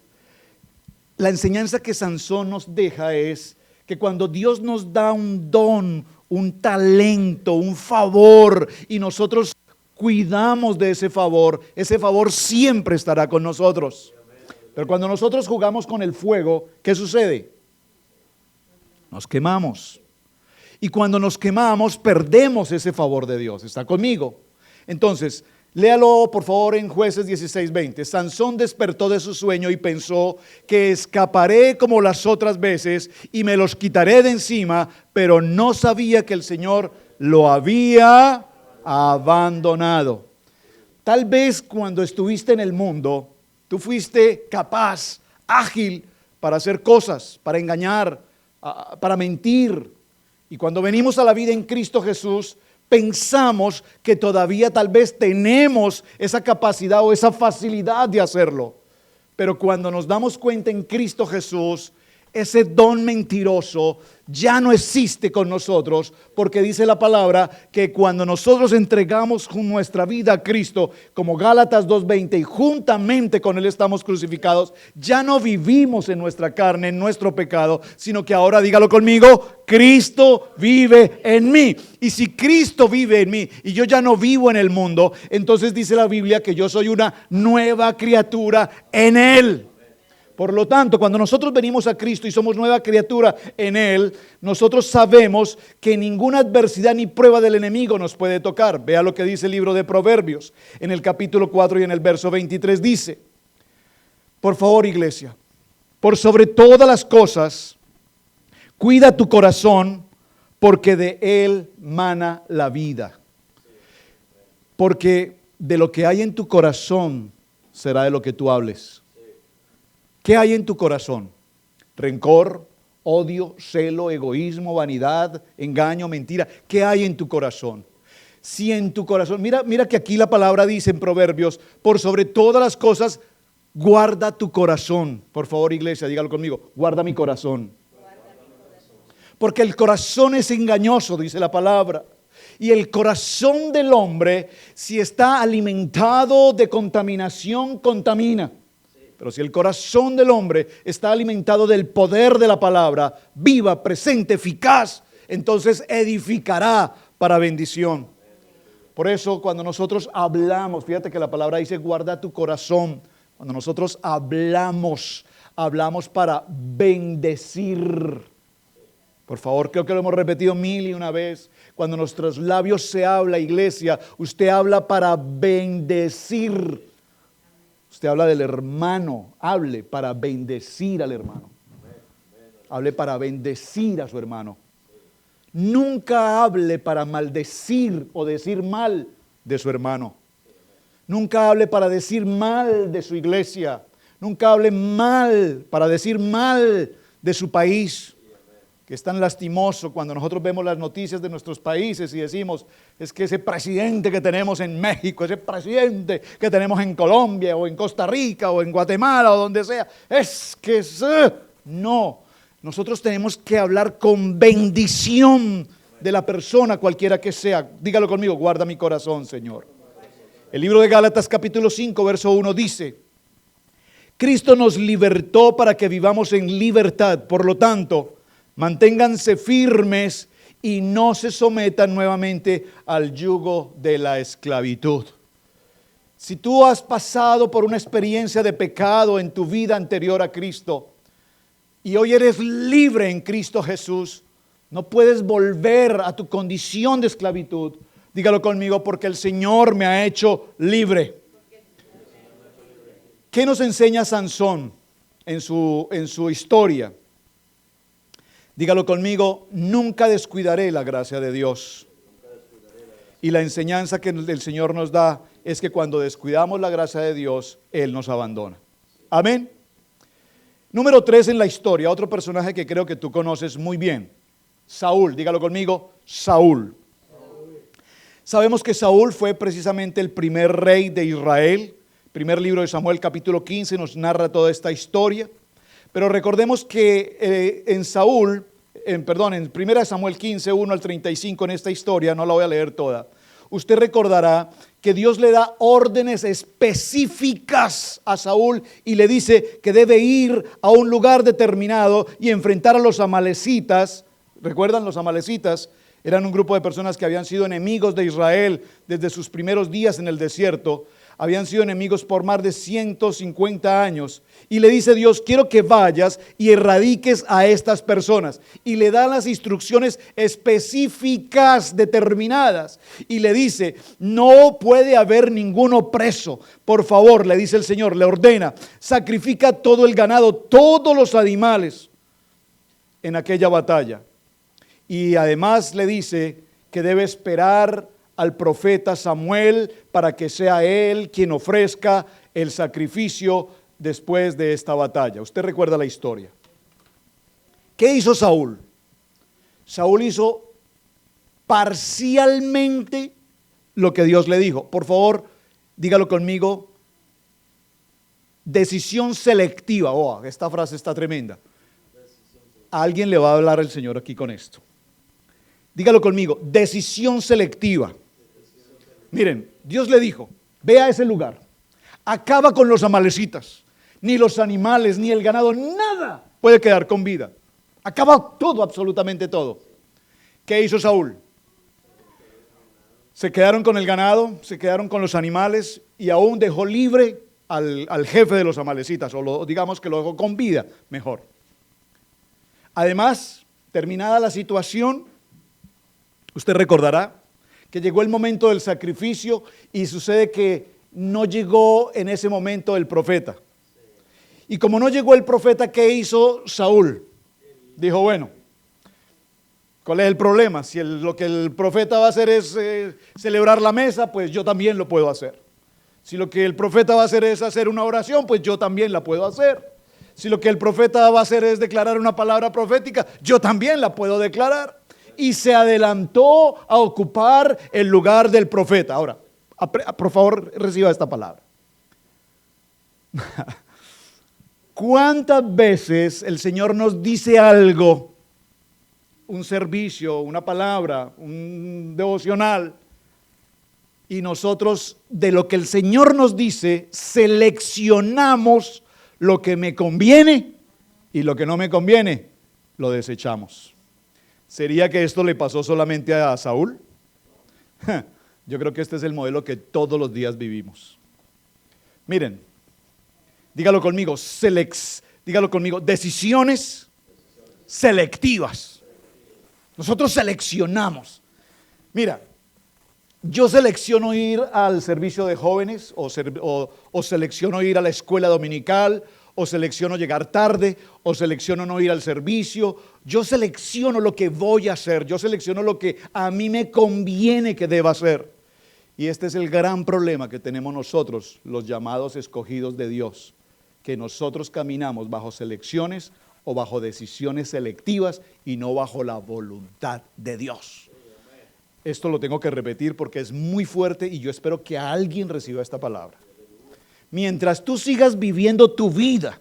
La enseñanza que Sansón nos deja es que cuando Dios nos da un don, un talento, un favor, y nosotros cuidamos de ese favor siempre estará con nosotros. Pero cuando nosotros jugamos con el fuego, ¿qué sucede? Nos quemamos. Y cuando nos quemamos, perdemos ese favor de Dios. ¿Está conmigo? Entonces, léalo por favor en Jueces 16:20. Sansón despertó de su sueño y pensó que escaparé como las otras veces y me los quitaré de encima, pero no sabía que el Señor lo había abandonado. Tal vez cuando estuviste en el mundo, tú fuiste capaz, ágil para hacer cosas, para engañar, para mentir. Y cuando venimos a la vida en Cristo Jesús, pensamos que todavía tal vez tenemos esa capacidad o esa facilidad de hacerlo. Pero cuando nos damos cuenta en Cristo Jesús, ese don mentiroso ya no existe con nosotros, porque dice la palabra que cuando nosotros entregamos nuestra vida a Cristo, como Gálatas 2:20, y juntamente con Él estamos crucificados, ya no vivimos en nuestra carne, en nuestro pecado, sino que ahora, dígalo conmigo, Cristo vive en mí. Y si Cristo vive en mí y yo ya no vivo en el mundo, entonces dice la Biblia que yo soy una nueva criatura en Él. Por lo tanto, cuando nosotros venimos a Cristo y somos nueva criatura en Él, nosotros sabemos que ninguna adversidad ni prueba del enemigo nos puede tocar. Vea lo que dice el libro de Proverbios, en el capítulo 4 y en el verso 23 dice, por favor, iglesia, por sobre todas las cosas, cuida tu corazón, porque de él mana la vida. Porque de lo que hay en tu corazón será de lo que tú hables. ¿Qué hay en tu corazón? Rencor, odio, celo, egoísmo, vanidad, engaño, mentira. ¿Qué hay en tu corazón? Si en tu corazón, mira que aquí la palabra dice en Proverbios, por sobre todas las cosas, guarda tu corazón. Por favor, iglesia, dígalo conmigo, guarda mi corazón. Porque el corazón es engañoso, dice la palabra. Y el corazón del hombre, si está alimentado de contaminación, contamina. Pero si el corazón del hombre está alimentado del poder de la palabra, viva, presente, eficaz, entonces edificará para bendición. Por eso cuando nosotros hablamos, fíjate que la palabra dice guarda tu corazón. Cuando nosotros hablamos hablamos para bendecir. Por favor, creo que lo hemos repetido 1000 y una vez. Cuando nuestros labios se habla, iglesia, usted habla para bendecir. Usted habla del hermano, hable para bendecir al hermano. Hable para bendecir a su hermano. Nunca hable para maldecir o decir mal de su hermano. Nunca hable para decir mal de su iglesia. Nunca hable mal para decir mal de su país, que es tan lastimoso cuando nosotros vemos las noticias de nuestros países y decimos, es que ese presidente que tenemos en México, ese presidente que tenemos en Colombia o en Costa Rica o en Guatemala o donde sea, es que no. Nosotros tenemos que hablar con bendición de la persona cualquiera que sea. Dígalo conmigo, guarda mi corazón, Señor. El libro de Gálatas capítulo 5, verso 1 dice, Cristo nos libertó para que vivamos en libertad. Por lo tanto, manténganse firmes y no se sometan nuevamente al yugo de la esclavitud. Si tú has pasado por una experiencia de pecado en tu vida anterior a Cristo y hoy eres libre en Cristo Jesús, no puedes volver a tu condición de esclavitud. Dígalo conmigo, porque el Señor me ha hecho libre. ¿Qué nos enseña Sansón en su historia? Dígalo conmigo, nunca descuidaré la gracia de Dios. Y la enseñanza que el Señor nos da es que cuando descuidamos la gracia de Dios, Él nos abandona. Amén. Número 3 en la historia, otro personaje que creo que tú conoces muy bien. Saúl, dígalo conmigo, Saúl. Sabemos que Saúl fue precisamente el primer rey de Israel. Primer libro de Samuel capítulo 15 nos narra toda esta historia. Pero recordemos que en 1 Samuel 15, 1 al 35 en esta historia, no la voy a leer toda. Usted recordará que Dios le da órdenes específicas a Saúl y le dice que debe ir a un lugar determinado y enfrentar a los amalecitas. ¿Recuerdan los amalecitas? Eran un grupo de personas que habían sido enemigos de Israel desde sus primeros días en el desierto. Habían sido enemigos por más de 150 años. Y le dice Dios, quiero que vayas y erradiques a estas personas. Y le da las instrucciones específicas, determinadas. Y le dice, no puede haber ninguno preso. Por favor, le dice el Señor, le ordena, sacrifica todo el ganado, todos los animales en aquella batalla. Y además le dice que debe esperar al profeta Samuel para que sea él quien ofrezca el sacrificio después de esta batalla. Usted recuerda la historia. ¿Qué hizo Saúl? Saúl hizo parcialmente lo que Dios le dijo. Por favor, dígalo conmigo. Decisión selectiva. Oh, esta frase está tremenda. A alguien le va a hablar el Señor aquí con esto. Dígalo conmigo, decisión selectiva. Miren, Dios le dijo, ve a ese lugar, acaba con los amalecitas, ni los animales, ni el ganado, nada puede quedar con vida. Acaba todo, absolutamente todo. ¿Qué hizo Saúl? Se quedaron con el ganado, se quedaron con los animales y aún dejó libre al jefe de los amalecitas, digamos que lo dejó con vida, mejor. Además, terminada la situación, usted recordará que llegó el momento del sacrificio y sucede que no llegó en ese momento el profeta. Y como no llegó el profeta, ¿qué hizo Saúl? Dijo, bueno, ¿cuál es el problema? Si lo que el profeta va a hacer es celebrar la mesa, pues yo también lo puedo hacer. Si lo que el profeta va a hacer es hacer una oración, pues yo también la puedo hacer. Si lo que el profeta va a hacer es declarar una palabra profética, yo también la puedo declarar. Y se adelantó a ocupar el lugar del profeta. Ahora, por favor, reciba esta palabra. ¿Cuántas veces el Señor nos dice algo, un servicio, una palabra, un devocional, y nosotros de lo que el Señor nos dice seleccionamos lo que me conviene y lo que no me conviene lo desechamos? ¿Sería que esto le pasó solamente a Saúl? Yo creo que este es el modelo que todos los días vivimos. Miren, dígalo conmigo, Dígalo conmigo, decisiones selectivas. Nosotros seleccionamos. Mira, yo selecciono ir al servicio de jóvenes o selecciono ir a la escuela dominical, o selecciono llegar tarde, o selecciono no ir al servicio. Yo selecciono lo que voy a hacer, yo selecciono lo que a mí me conviene que deba hacer. Y este es el gran problema que tenemos nosotros, los llamados escogidos de Dios, que nosotros caminamos bajo selecciones o bajo decisiones selectivas y no bajo la voluntad de Dios. Esto lo tengo que repetir porque es muy fuerte y yo espero que alguien reciba esta palabra. Mientras tú sigas viviendo tu vida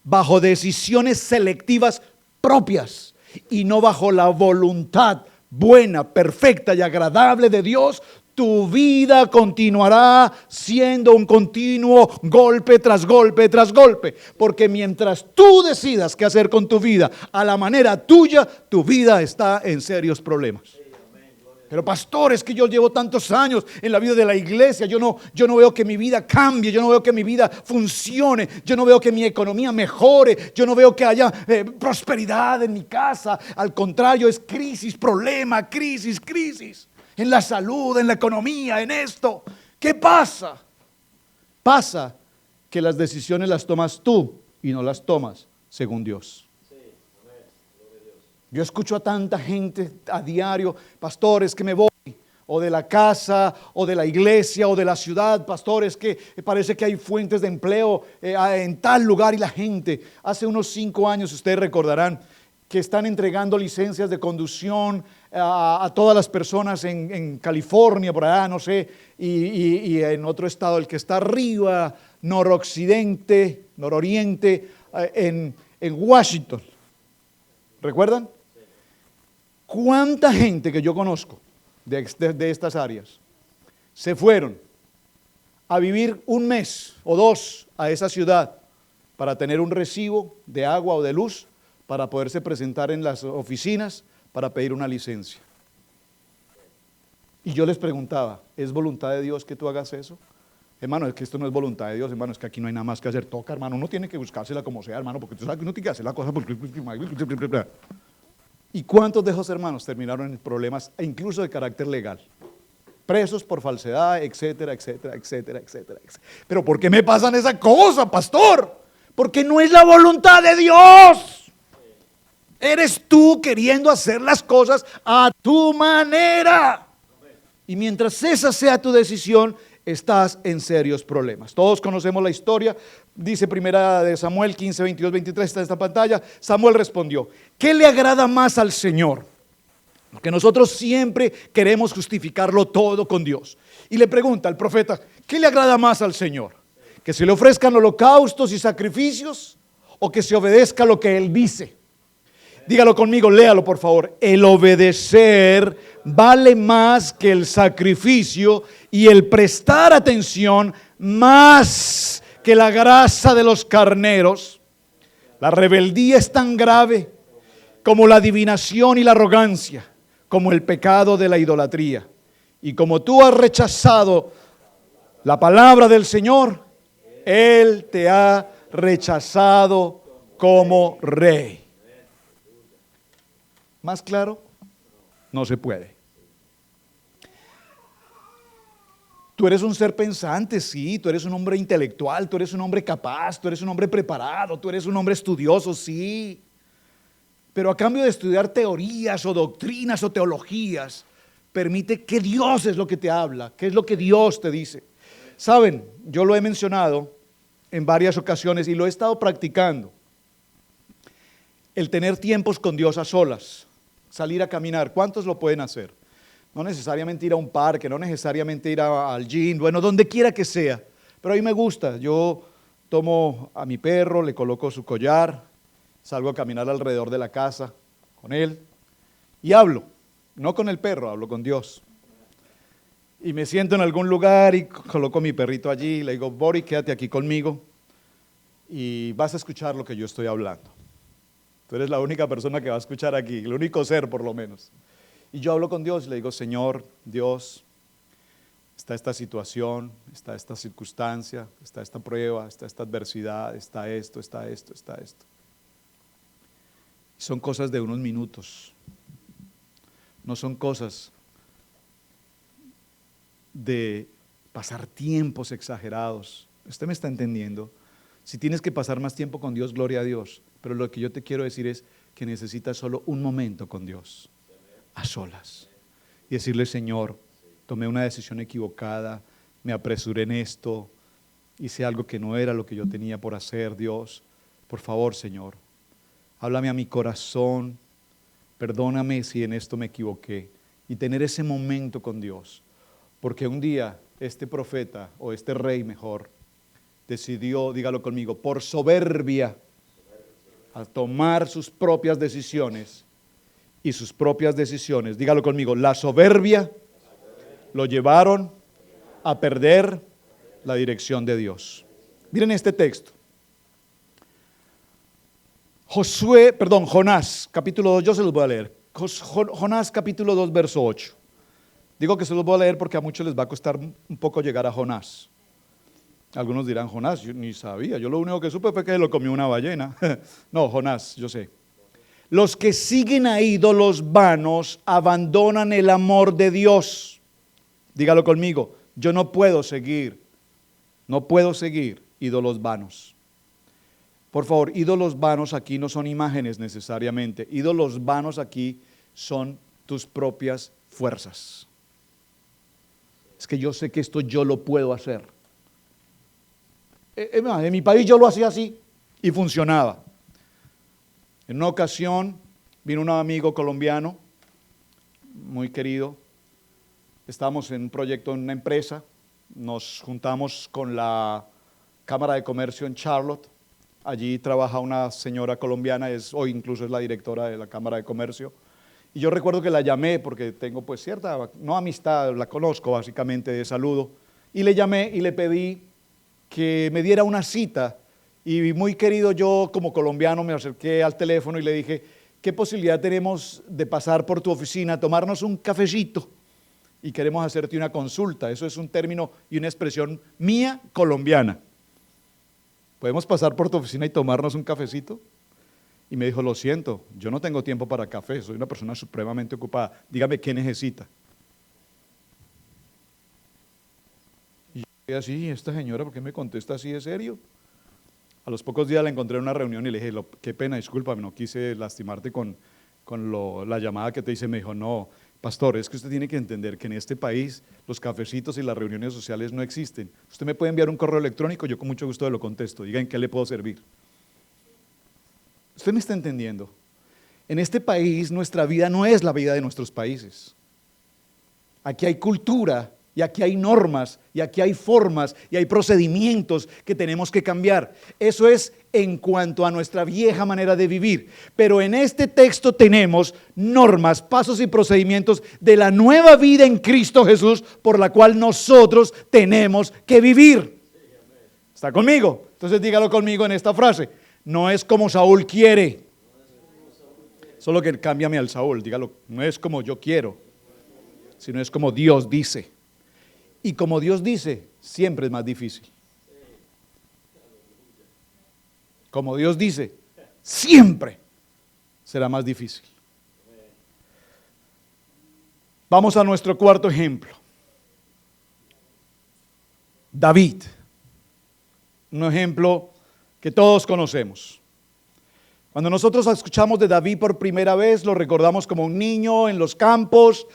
bajo decisiones selectivas propias y no bajo la voluntad buena, perfecta y agradable de Dios, tu vida continuará siendo un continuo golpe tras golpe tras golpe. Porque mientras tú decidas qué hacer con tu vida a la manera tuya, tu vida está en serios problemas. Pero pastor, es que yo llevo tantos años en la vida de la iglesia, yo no veo que mi vida cambie, yo no veo que mi vida funcione, yo no veo que mi economía mejore, yo no veo que haya prosperidad en mi casa. Al contrario, es crisis, problema, crisis, en la salud, en la economía, en esto. ¿Qué pasa? Pasa que las decisiones las tomas tú y no las tomas según Dios. Yo escucho a tanta gente a diario, pastores, que me voy, o de la casa, o de la iglesia, o de la ciudad, pastores, que parece que hay fuentes de empleo en tal lugar, y la gente, hace unos 5 años, ustedes recordarán, que están entregando licencias de conducción a todas las personas en California, por allá, no sé, y en otro estado, el que está arriba, nororiente, en Washington. ¿Recuerdan? ¿Cuánta gente que yo conozco de estas áreas se fueron a vivir 1 mes o 2 a esa ciudad para tener un recibo de agua o de luz para poderse presentar en las oficinas para pedir una licencia? Y yo les preguntaba, ¿es voluntad de Dios que tú hagas eso? Hermano, es que esto no es voluntad de Dios, hermano, es que aquí no hay nada más que hacer. Toca, hermano, uno tiene que buscársela como sea, hermano, porque tú sabes que uno tiene que hacer la cosa porque... ¿Y cuántos de esos hermanos terminaron en problemas, incluso de carácter legal? Presos por falsedad, etcétera, etcétera, etcétera, etcétera, etcétera. ¿Pero por qué me pasan esa cosa, pastor? Porque no es la voluntad de Dios. Eres tú queriendo hacer las cosas a tu manera. Y mientras esa sea tu decisión, estás en serios problemas. Todos conocemos la historia. Dice primera de Samuel 15, 22, 23, está en esta pantalla. Samuel respondió, ¿qué le agrada más al Señor? Porque nosotros siempre queremos justificarlo todo con Dios. Y le pregunta al profeta, ¿qué le agrada más al Señor? ¿Que se le ofrezcan holocaustos y sacrificios o que se obedezca lo que Él dice? Dígalo conmigo, léalo por favor. El obedecer vale más que el sacrificio y el prestar atención más que la grasa de los carneros. La rebeldía es tan grave como la adivinación y la arrogancia, como el pecado de la idolatría. Y como tú has rechazado la palabra del Señor, Él te ha rechazado como rey. ¿Más claro? No se puede. Tú eres un ser pensante, sí, tú eres un hombre intelectual, tú eres un hombre capaz, tú eres un hombre preparado, tú eres un hombre estudioso, sí. Pero a cambio de estudiar teorías o doctrinas o teologías, permite que Dios es lo que te habla, que es lo que Dios te dice. Saben, yo lo he mencionado en varias ocasiones y lo he estado practicando. El tener tiempos con Dios a solas, salir a caminar, ¿cuántos lo pueden hacer? No necesariamente ir a un parque, no necesariamente ir al gym, bueno, donde quiera que sea. Pero a mí me gusta, yo tomo a mi perro, le coloco su collar, salgo a caminar alrededor de la casa con él y hablo, no con el perro, hablo con Dios. Y me siento en algún lugar y coloco a mi perrito allí, le digo, Bori, quédate aquí conmigo y vas a escuchar lo que yo estoy hablando. Tú eres la única persona que va a escuchar aquí, el único ser por lo menos. Y yo hablo con Dios y le digo, Señor, Dios, está esta situación, está esta circunstancia, está esta prueba, está esta adversidad, está esto, está esto, está esto. Son cosas de unos minutos, no son cosas de pasar tiempos exagerados. Usted me está entendiendo. Si tienes que pasar más tiempo con Dios, gloria a Dios. Pero lo que yo te quiero decir es que necesitas solo un momento con Dios, a solas. Y decirle: Señor, tomé una decisión equivocada, me apresuré en esto, hice algo que no era lo que yo tenía por hacer. Dios, por favor, Señor, háblame a mi corazón, perdóname si en esto me equivoqué. Y tener ese momento con Dios. Porque un día este profeta, o este rey mejor, decidió, dígalo conmigo, por soberbia, a tomar sus propias decisiones. Y sus propias decisiones, dígalo conmigo, la soberbia lo llevaron a perder la dirección de Dios. Miren este texto. Jonás, capítulo 2, yo se los voy a leer. Jonás, capítulo 2, verso 8. Digo que se los voy a leer porque a muchos les va a costar un poco llegar a Jonás. Algunos dirán: Jonás, yo ni sabía, yo lo único que supe fue que lo comió una ballena. No, Jonás, yo sé. Los que siguen a ídolos vanos abandonan el amor de Dios. Dígalo conmigo, yo no puedo seguir ídolos vanos. Por favor, ídolos vanos aquí no son imágenes necesariamente. Ídolos vanos aquí son tus propias fuerzas. Es que yo sé que esto yo lo puedo hacer. En mi país yo lo hacía así y funcionaba. En una ocasión vino un amigo colombiano, muy querido. Estábamos en un proyecto en una empresa. Nos juntamos con la Cámara de Comercio en Charlotte. Allí trabaja una señora colombiana, hoy incluso es la directora de la Cámara de Comercio. Y yo recuerdo que la llamé porque tengo pues cierta, no amistad, la conozco básicamente de saludo. Y le llamé y le pedí que me diera una cita. Y muy querido, yo como colombiano me acerqué al teléfono y le dije: ¿qué posibilidad tenemos de pasar por tu oficina, tomarnos un cafecito? Y queremos hacerte una consulta. Eso es un término y una expresión mía colombiana. ¿Podemos pasar por tu oficina y tomarnos un cafecito? Y me dijo: lo siento, yo no tengo tiempo para café, soy una persona supremamente ocupada. Dígame qué necesita. Y yo dije así: esta señora, ¿por qué me contesta así de serio? A los pocos días la encontré en una reunión y le dije: qué pena, discúlpame, no quise lastimarte con la llamada que te hice. Me dijo: no, pastor, es que usted tiene que entender que en este país los cafecitos y las reuniones sociales no existen. Usted me puede enviar un correo electrónico, yo con mucho gusto lo contesto. Diga en qué le puedo servir. Usted me está entendiendo. En este país nuestra vida no es la vida de nuestros países. Aquí hay cultura, y aquí hay normas, y aquí hay formas, y hay procedimientos que tenemos que cambiar. Eso es en cuanto a nuestra vieja manera de vivir. Pero en este texto tenemos normas, pasos y procedimientos de la nueva vida en Cristo Jesús, por la cual nosotros tenemos que vivir. ¿Está conmigo? Entonces dígalo conmigo en esta frase: no es como Saúl quiere. Solo que cámbiame al Saúl, dígalo: no es como yo quiero, sino es como Dios dice. Y como Dios dice, siempre es más difícil. Como Dios dice, siempre será más difícil. Vamos a nuestro cuarto ejemplo. David. Un ejemplo que todos conocemos. Cuando nosotros escuchamos de David por primera vez, lo recordamos como un niño en los campos,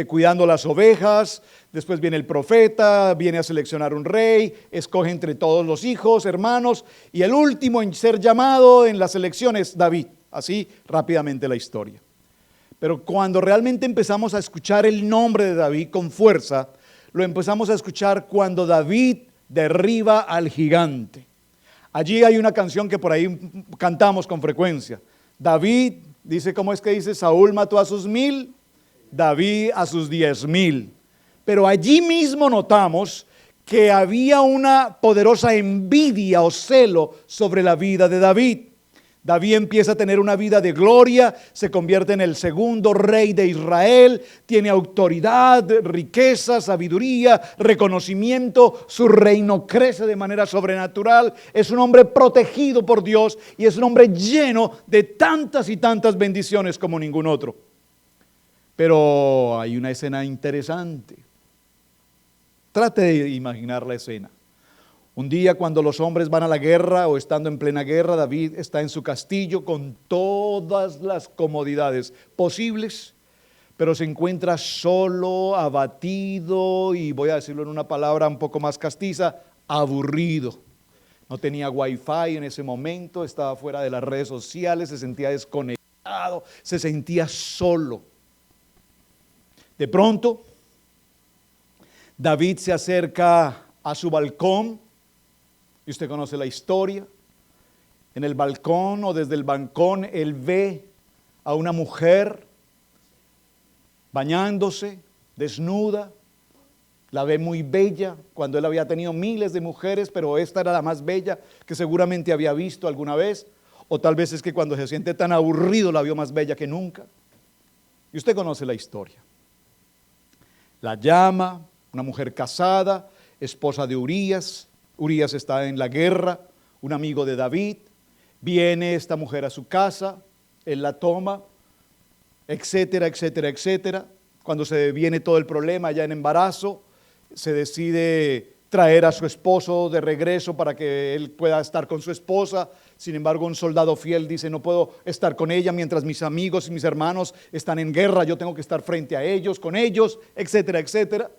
cuidando las ovejas. Después viene el profeta, viene a seleccionar un rey, escoge entre todos los hijos, hermanos, y el último en ser llamado en la selección es David. Así rápidamente la historia. Pero cuando realmente empezamos a escuchar el nombre de David con fuerza, lo empezamos a escuchar cuando David derriba al gigante. Allí hay una canción que por ahí cantamos con frecuencia. David, dice, ¿cómo es que dice? Saúl mató a sus 1000, David a sus 10,000. Pero allí mismo notamos que había una poderosa envidia o celo sobre la vida de David. David empieza a tener una vida de gloria, se convierte en el segundo rey de Israel, tiene autoridad, riqueza, sabiduría, reconocimiento, su reino crece de manera sobrenatural, es un hombre protegido por Dios y es un hombre lleno de tantas y tantas bendiciones como ningún otro. Pero hay una escena interesante. Trate de imaginar la escena. Un día cuando los hombres van a la guerra o estando en plena guerra, David está en su castillo con todas las comodidades posibles, pero se encuentra solo, abatido y, voy a decirlo en una palabra un poco más castiza, aburrido. No tenía wifi en ese momento, estaba fuera de las redes sociales, se sentía desconectado, se sentía solo. De pronto, David se acerca a su balcón. Y usted conoce la historia. En el balcón o desde el balcón él ve a una mujer bañándose, desnuda. La ve muy bella, cuando él había tenido miles de mujeres, pero esta era la más bella que seguramente había visto alguna vez. O tal vez es que cuando se siente tan aburrido la vio más bella que nunca. Y usted conoce la historia. La llama, una mujer casada, esposa de Urías. Urías está en la guerra, un amigo de David, viene esta mujer a su casa, él la toma, etcétera, etcétera, etcétera. Cuando se viene todo el problema ya en embarazo, se decide traer a su esposo de regreso para que él pueda estar con su esposa. Sin embargo, un soldado fiel dice, no puedo estar con ella mientras mis amigos y mis hermanos están en guerra, yo tengo que estar frente a ellos, con ellos, etcétera, etcétera.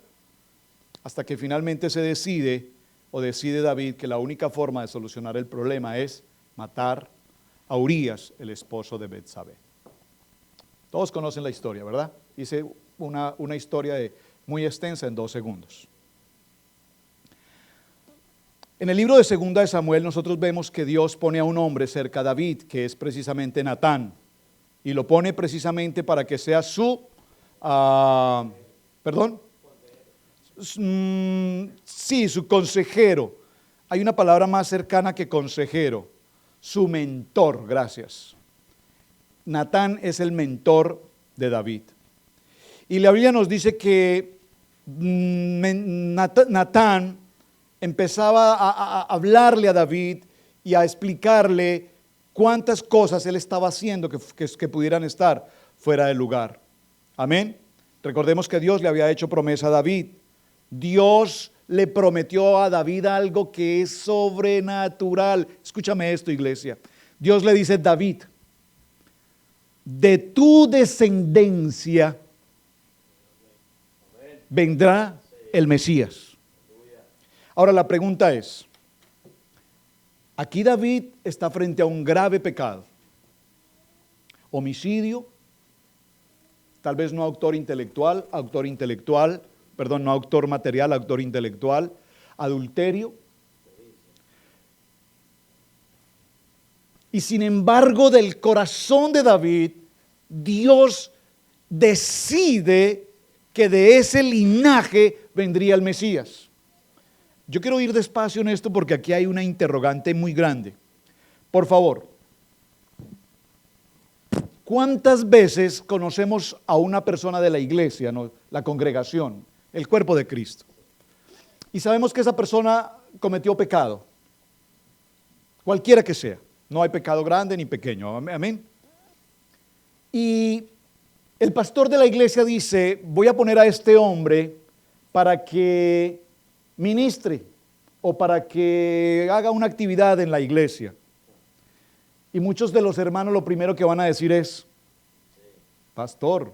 Hasta que finalmente decide David que la única forma de solucionar el problema es matar a Urías, el esposo de Betsabé. Todos conocen la historia, ¿verdad? Hice una historia muy extensa en 2 segundos. En el libro de Segunda de Samuel nosotros vemos que Dios pone a un hombre cerca a David, que es precisamente Natán, y lo pone precisamente para que sea su su consejero. Hay una palabra más cercana que consejero, su mentor, gracias. Natán es el mentor de David. Y la Biblia nos dice que Natán empezaba a hablarle a David y a explicarle cuántas cosas él estaba haciendo que pudieran estar fuera del lugar. Amén. Recordemos que Dios le había hecho promesa a David. Dios le prometió a David algo que es sobrenatural. Escúchame esto, iglesia. Dios le dice, David, de tu descendencia vendrá el Mesías. Ahora la pregunta es, aquí David está frente a un grave pecado. Homicidio, tal vez no autor material, autor intelectual, adulterio. Y sin embargo, del corazón de David, Dios decide que de ese linaje vendría el Mesías. Yo quiero ir despacio en esto porque aquí hay una interrogante muy grande. Por favor, ¿cuántas veces conocemos a una persona de la iglesia, la congregación, el cuerpo de Cristo, y sabemos que esa persona cometió pecado? Cualquiera que sea, no hay pecado grande ni pequeño, amén. Y el pastor de la iglesia dice, voy a poner a este hombre para que ministre o para que haga una actividad en la iglesia. Y muchos de los hermanos lo primero que van a decir es, pastor,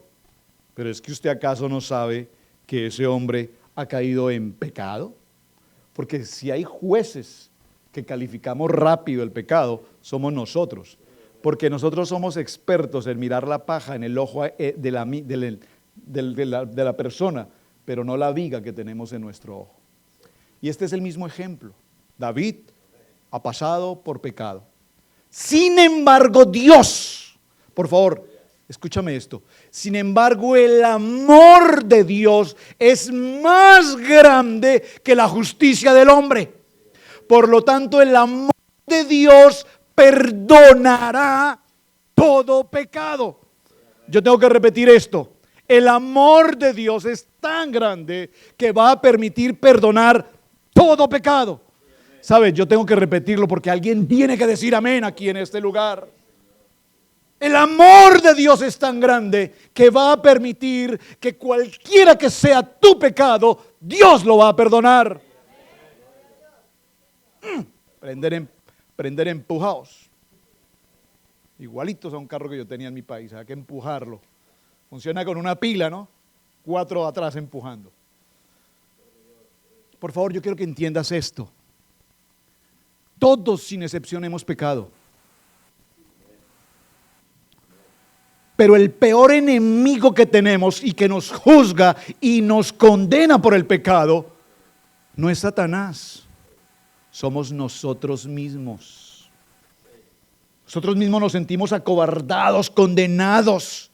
pero es que usted acaso no sabe que ese hombre ha caído en pecado. Porque si hay jueces que calificamos rápido el pecado, somos nosotros. Porque nosotros somos expertos en mirar la paja en el ojo de la persona, pero no la viga que tenemos en nuestro ojo. Y este es el mismo ejemplo. David ha pasado por pecado. Sin embargo, Dios, por favor, escúchame esto. Sin embargo, el amor de Dios es más grande que la justicia del hombre. Por lo tanto, el amor de Dios perdonará todo pecado. Yo tengo que repetir esto. El amor de Dios es tan grande que va a permitir perdonar todo pecado. ¿Sabes? Yo tengo que repetirlo porque alguien tiene que decir amén aquí en este lugar. El amor de Dios es tan grande que va a permitir que cualquiera que sea tu pecado, Dios lo va a perdonar. Prender empujados. Igualitos a un carro que yo tenía en mi país, hay que empujarlo. Funciona con una pila, ¿no? 4 atrás empujando. Por favor, yo quiero que entiendas esto. Todos sin excepción hemos pecado. Pero el peor enemigo que tenemos y que nos juzga y nos condena por el pecado no es Satanás, somos nosotros mismos. Nosotros mismos nos sentimos acobardados, condenados.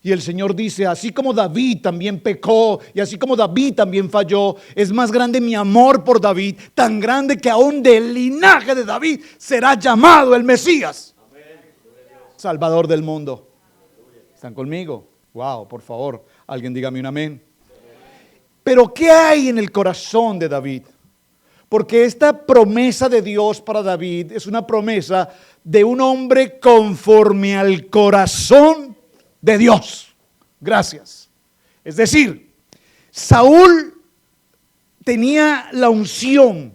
Y el Señor dice, así como David también pecó y así como David también falló, es más grande mi amor por David, tan grande que aún del linaje de David será llamado el Mesías, Salvador del mundo. ¿Están conmigo? Wow, por favor, alguien dígame un amén. Pero ¿qué hay en el corazón de David? Porque esta promesa de Dios para David es una promesa de un hombre conforme al corazón de Dios. Gracias. Es decir, Saúl tenía la unción,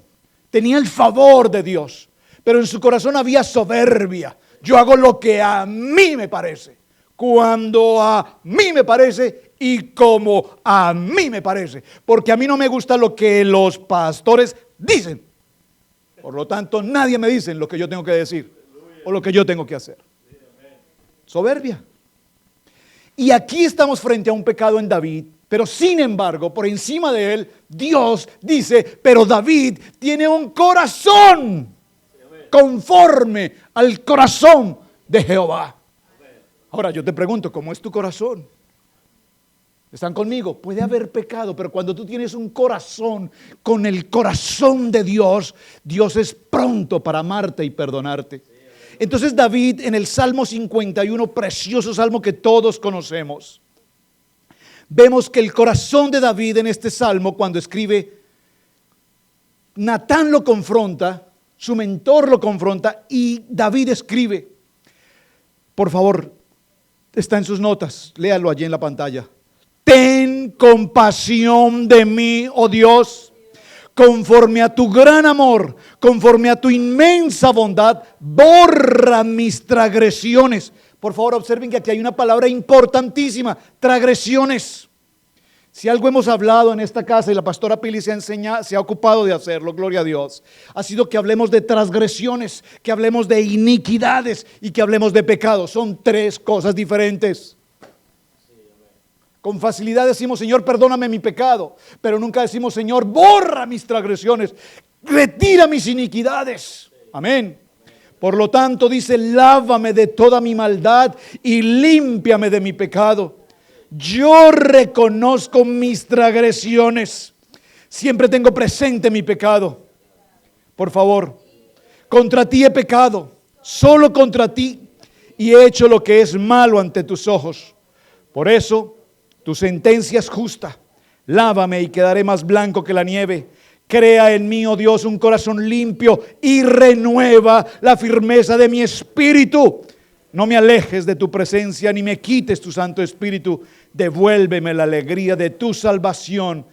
tenía el favor de Dios, pero en su corazón había soberbia. Yo hago lo que a mí me parece, cuando a mí me parece y como a mí me parece, porque a mí no me gusta lo que los pastores dicen. Por lo tanto, nadie me dice lo que yo tengo que decir o lo que yo tengo que hacer. Soberbia. Y aquí estamos frente a un pecado en David, pero sin embargo, por encima de él, Dios dice, pero David tiene un corazón conforme al corazón de Jehová. Ahora yo te pregunto, ¿cómo es tu corazón? ¿Están conmigo? Puede haber pecado, pero cuando tú tienes un corazón con el corazón de Dios, Dios es pronto para amarte y perdonarte. Entonces David en el Salmo 51, precioso salmo que todos conocemos, vemos que el corazón de David en este salmo, cuando escribe, Natán lo confronta, su mentor lo confronta y David escribe. Por favor, está en sus notas, léalo allí en la pantalla. Ten compasión de mí, oh Dios, conforme a tu gran amor, conforme a tu inmensa bondad, borra mis transgresiones. Por favor, observen que aquí hay una palabra importantísima, transgresiones. Si algo hemos hablado en esta casa y la pastora Pili se ha ocupado de hacerlo, gloria a Dios, ha sido que hablemos de transgresiones, que hablemos de iniquidades y que hablemos de pecados. Son 3 cosas diferentes. Con facilidad decimos, Señor, perdóname mi pecado, pero nunca decimos, Señor, borra mis transgresiones, retira mis iniquidades. Amén. Por lo tanto, dice, lávame de toda mi maldad y límpiame de mi pecado. Yo reconozco mis transgresiones. Siempre tengo presente mi pecado. Por favor, contra ti he pecado, solo contra ti, y he hecho lo que es malo ante tus ojos. Por eso, tu sentencia es justa. Lávame y quedaré más blanco que la nieve. Crea en mí, oh Dios, un corazón limpio y renueva la firmeza de mi espíritu. No me alejes de tu presencia ni me quites tu Santo Espíritu. Devuélveme la alegría de tu salvación.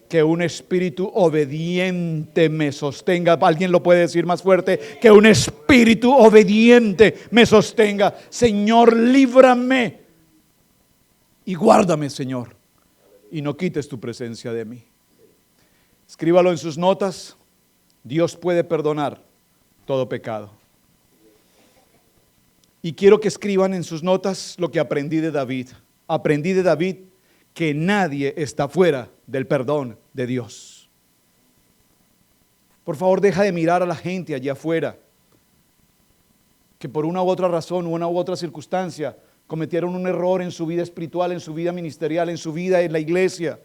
Que un espíritu obediente me sostenga. ¿Alguien lo puede decir más fuerte? Que un espíritu obediente me sostenga. Señor, líbrame. Y guárdame, Señor, y no quites tu presencia de mí. Escríbalo en sus notas. Dios puede perdonar todo pecado. Y quiero que escriban en sus notas lo que aprendí de David. Aprendí de David que nadie está fuera del perdón de Dios. Por favor, deja de mirar a la gente allá afuera, que por una u otra razón, una u otra circunstancia, cometieron un error en su vida espiritual, en su vida ministerial, en su vida en la iglesia.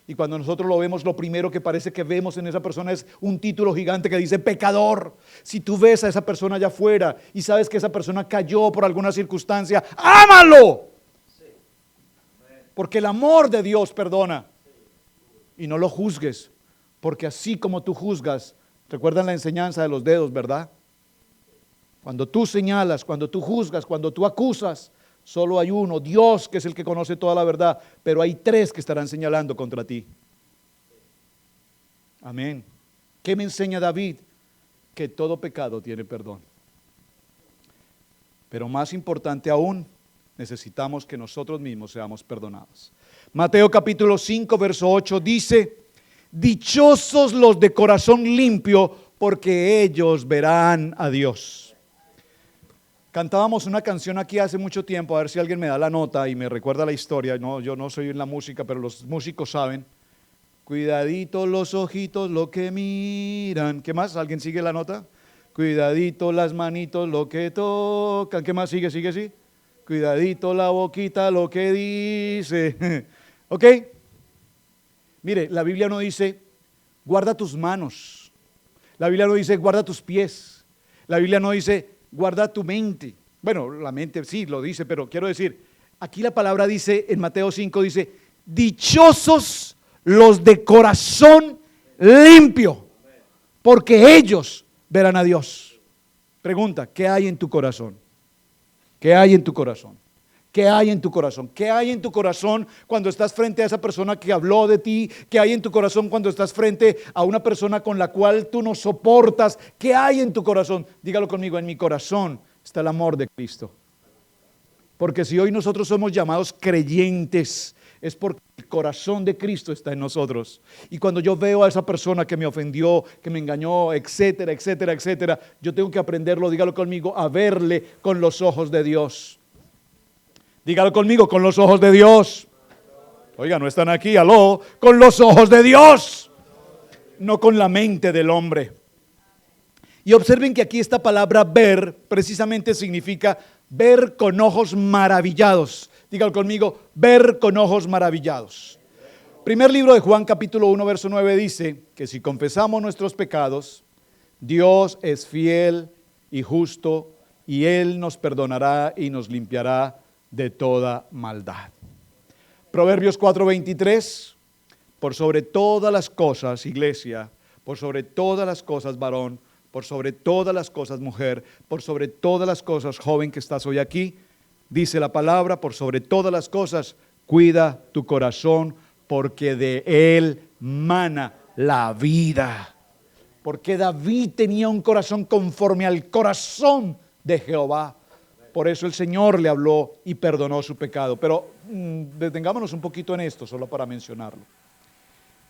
Y cuando nosotros lo vemos, lo primero que parece que vemos en esa persona es un título gigante que dice pecador. Si tú ves a esa persona allá afuera y sabes que esa persona cayó por alguna circunstancia, ¡ámalo! Porque el amor de Dios perdona. Y no lo juzgues, porque así como tú juzgas, recuerdan la enseñanza de los dedos, ¿verdad? Cuando tú señalas, cuando tú juzgas, cuando tú acusas, solo hay uno, Dios, que es el que conoce toda la verdad, pero hay tres que estarán señalando contra ti. Amén. ¿Qué me enseña David? Que todo pecado tiene perdón. Pero más importante aún, necesitamos que nosotros mismos seamos perdonados. Mateo capítulo 5, verso 8 dice: dichosos los de corazón limpio, porque ellos verán a Dios. Cantábamos una canción aquí hace mucho tiempo, a ver si alguien me da la nota y me recuerda la historia. No, yo no soy en la música, pero los músicos saben. Cuidadito los ojitos lo que miran. ¿Qué más? ¿Alguien sigue la nota? Cuidadito las manitos lo que tocan. ¿Qué más sigue? ¿Sigue así? Cuidadito la boquita lo que dice. ¿Ok? Mire, la Biblia no dice guarda tus manos. La Biblia no dice guarda tus pies. La Biblia no dice guarda tu mente. Bueno, la mente sí lo dice, pero quiero decir, aquí la palabra dice, en Mateo 5 dice, dichosos los de corazón limpio, porque ellos verán a Dios. Pregunta, ¿qué hay en tu corazón? ¿Qué hay en tu corazón? ¿Qué hay en tu corazón? ¿Qué hay en tu corazón cuando estás frente a esa persona que habló de ti? ¿Qué hay en tu corazón cuando estás frente a una persona con la cual tú no soportas? ¿Qué hay en tu corazón? Dígalo conmigo, en mi corazón está el amor de Cristo. Porque si hoy nosotros somos llamados creyentes, es porque el corazón de Cristo está en nosotros. Y cuando yo veo a esa persona que me ofendió, que me engañó, etcétera, etcétera, etcétera, yo tengo que aprenderlo, dígalo conmigo, a verle con los ojos de Dios. Dígalo conmigo, con los ojos de Dios. Oiga, no están aquí, aló, con los ojos de Dios, no con la mente del hombre. Y observen que aquí esta palabra ver precisamente significa ver con ojos maravillados. Dígalo conmigo, ver con ojos maravillados. Primer libro de Juan capítulo 1 verso 9 dice que si confesamos nuestros pecados, Dios es fiel y justo y Él nos perdonará y nos limpiará de toda maldad. Proverbios 4:23, por sobre todas las cosas, iglesia, por sobre todas las cosas, varón, por sobre todas las cosas, mujer, por sobre todas las cosas, joven que estás hoy aquí, dice la palabra, por sobre todas las cosas, cuida tu corazón, porque de él mana la vida. Porque David tenía un corazón conforme al corazón de Jehová. Por eso el Señor le habló y perdonó su pecado. Pero detengámonos un poquito en esto, solo para mencionarlo.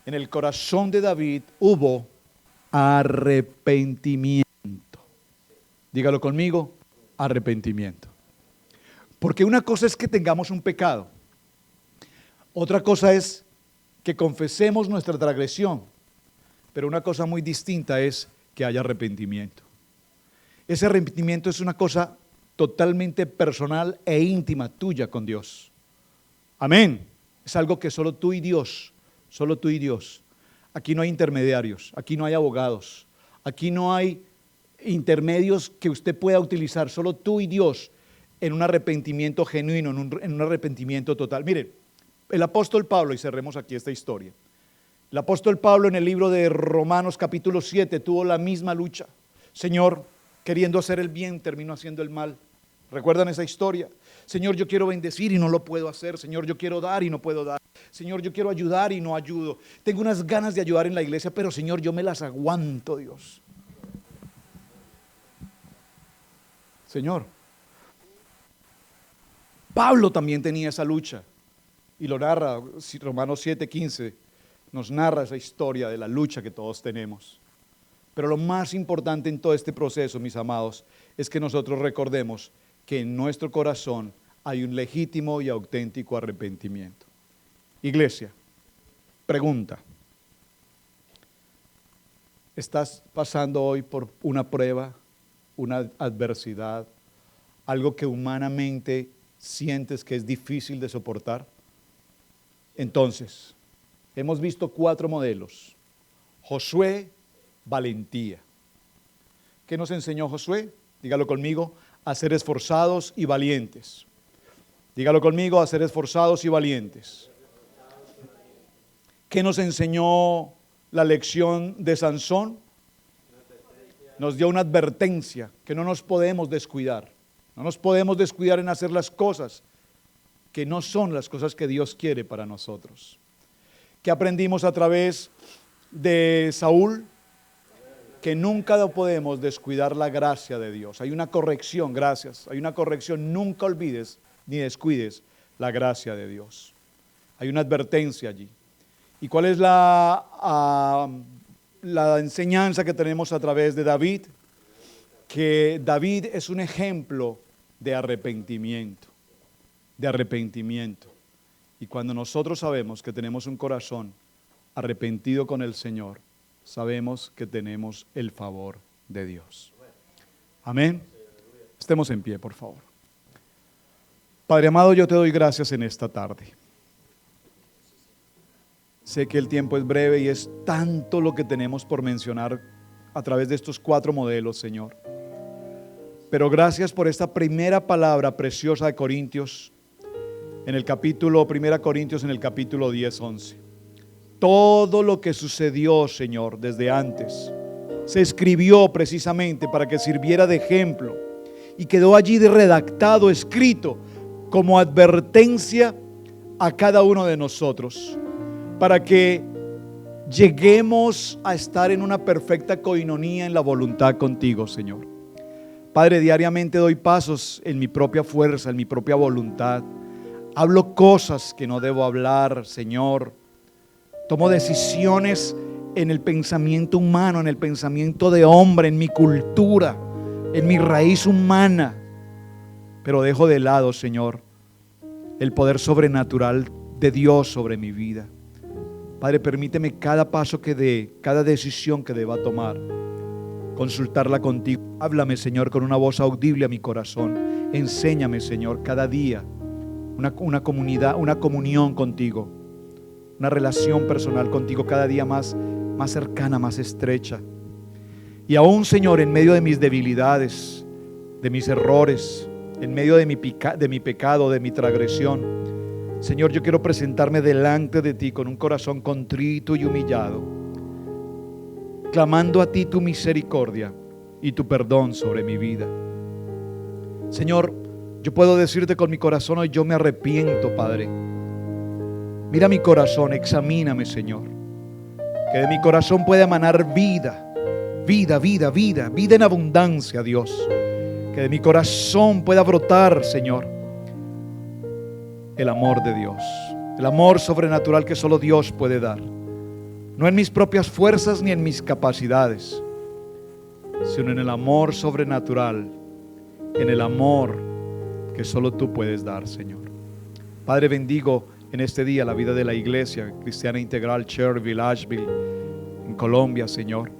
En el corazón de David hubo arrepentimiento. Dígalo conmigo, arrepentimiento. Porque una cosa es que tengamos un pecado. Otra cosa es que confesemos nuestra transgresión. Pero una cosa muy distinta es que haya arrepentimiento. Ese arrepentimiento es una cosa totalmente personal e íntima tuya con Dios. Amén. Es algo que solo tú y Dios, solo tú y Dios. Aquí no hay intermediarios, aquí no hay abogados, aquí no hay intermedios que usted pueda utilizar, solo tú y Dios en un arrepentimiento genuino, en un arrepentimiento total. Mire, el apóstol Pablo, y cerremos aquí esta historia, el apóstol Pablo en el libro de Romanos capítulo 7 tuvo la misma lucha. Señor, queriendo hacer el bien, terminó haciendo el mal. ¿Recuerdan esa historia? Señor, yo quiero bendecir y no lo puedo hacer. Señor, yo quiero dar y no puedo dar. Señor, yo quiero ayudar y no ayudo. Tengo unas ganas de ayudar en la iglesia, pero Señor, yo me las aguanto, Dios. Señor, Pablo también tenía esa lucha y lo narra, Romanos 7:15 nos narra esa historia de la lucha que todos tenemos. Pero lo más importante en todo este proceso, mis amados, es que nosotros recordemos que en nuestro corazón hay un legítimo y auténtico arrepentimiento. Iglesia, pregunta, ¿estás pasando hoy por una prueba, una adversidad, algo que humanamente sientes que es difícil de soportar? Entonces, hemos visto 4 modelos. Josué, valentía. ¿Qué nos enseñó Josué? Dígalo conmigo, a ser esforzados y valientes. Dígalo conmigo, a ser esforzados y valientes. ¿Qué nos enseñó la lección de Sansón? Nos dio una advertencia que no nos podemos descuidar. No nos podemos descuidar en hacer las cosas que no son las cosas que Dios quiere para nosotros. ¿Qué aprendimos a través de Saúl? Que nunca podemos descuidar la gracia de Dios. Hay una corrección, gracias. Hay una corrección, nunca olvides ni descuides la gracia de Dios. Hay una advertencia allí. ¿Y cuál es la enseñanza que tenemos a través de David? Que David es un ejemplo de arrepentimiento. De arrepentimiento. Y cuando nosotros sabemos que tenemos un corazón arrepentido con el Señor, sabemos que tenemos el favor de Dios. Amén. Estemos en pie, por favor. Padre amado, yo te doy gracias en esta tarde. Sé que el tiempo es breve y es tanto lo que tenemos por mencionar a través de estos 4 modelos, Señor. Pero gracias por esta primera palabra preciosa de Corintios, en el capítulo, 1 Corintios en el capítulo 10, 11. Todo lo que sucedió, Señor, desde antes, se escribió precisamente para que sirviera de ejemplo y quedó allí redactado, escrito como advertencia a cada uno de nosotros, para que lleguemos a estar en una perfecta coinonía en la voluntad contigo, Señor. Padre, diariamente doy pasos en mi propia fuerza, en mi propia voluntad. Hablo cosas que no debo hablar, Señor. Tomo decisiones en el pensamiento humano, en el pensamiento de hombre, en mi cultura, en mi raíz humana. Pero dejo de lado, Señor, el poder sobrenatural de Dios sobre mi vida. Padre, permíteme cada paso que dé, cada decisión que deba tomar, consultarla contigo. Háblame, Señor, con una voz audible a mi corazón. Enséñame, Señor, cada día una comunidad, una comunión contigo, una relación personal contigo cada día más cercana, más estrecha. Y aún, Señor, en medio de mis debilidades, de mis errores, en medio de mi pecado, de mi transgresión, Señor, yo quiero presentarme delante de ti con un corazón contrito y humillado, clamando a ti tu misericordia y tu perdón sobre mi vida. Señor, yo puedo decirte con mi corazón hoy, yo me arrepiento, Padre. Mira mi corazón, examíname, Señor. Que de mi corazón pueda emanar vida en abundancia, Dios. Que de mi corazón pueda brotar, Señor, el amor de Dios, el amor sobrenatural que solo Dios puede dar. No en mis propias fuerzas ni en mis capacidades, sino en el amor sobrenatural, en el amor que solo tú puedes dar, Señor. Padre, bendigo en este día la vida de la Iglesia Cristiana Integral Cherryville, Asheville, en Colombia, Señor.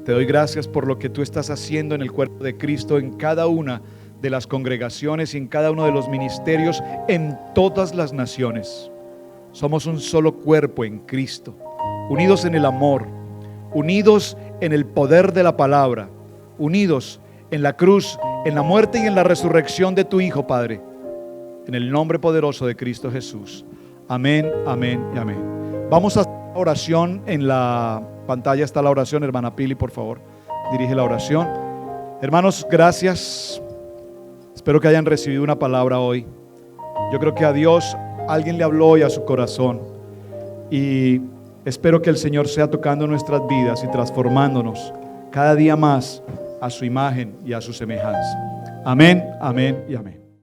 Te doy gracias por lo que tú estás haciendo en el cuerpo de Cristo, en cada una de las congregaciones y en cada uno de los ministerios, en todas las naciones. Somos un solo cuerpo en Cristo, unidos en el amor, unidos en el poder de la palabra, unidos en la cruz, en la muerte y en la resurrección de tu Hijo, Padre, en el nombre poderoso de Cristo Jesús. Amén, amén y amén. Vamos a hacer la oración. En la pantalla está la oración. Hermana Pili, por favor, dirige la oración. Hermanos, gracias. Espero que hayan recibido una palabra hoy. Yo creo que a Dios alguien le habló hoy a su corazón, y espero que el Señor sea tocando nuestras vidas y transformándonos cada día más a su imagen y a su semejanza. Amén, amén y amén.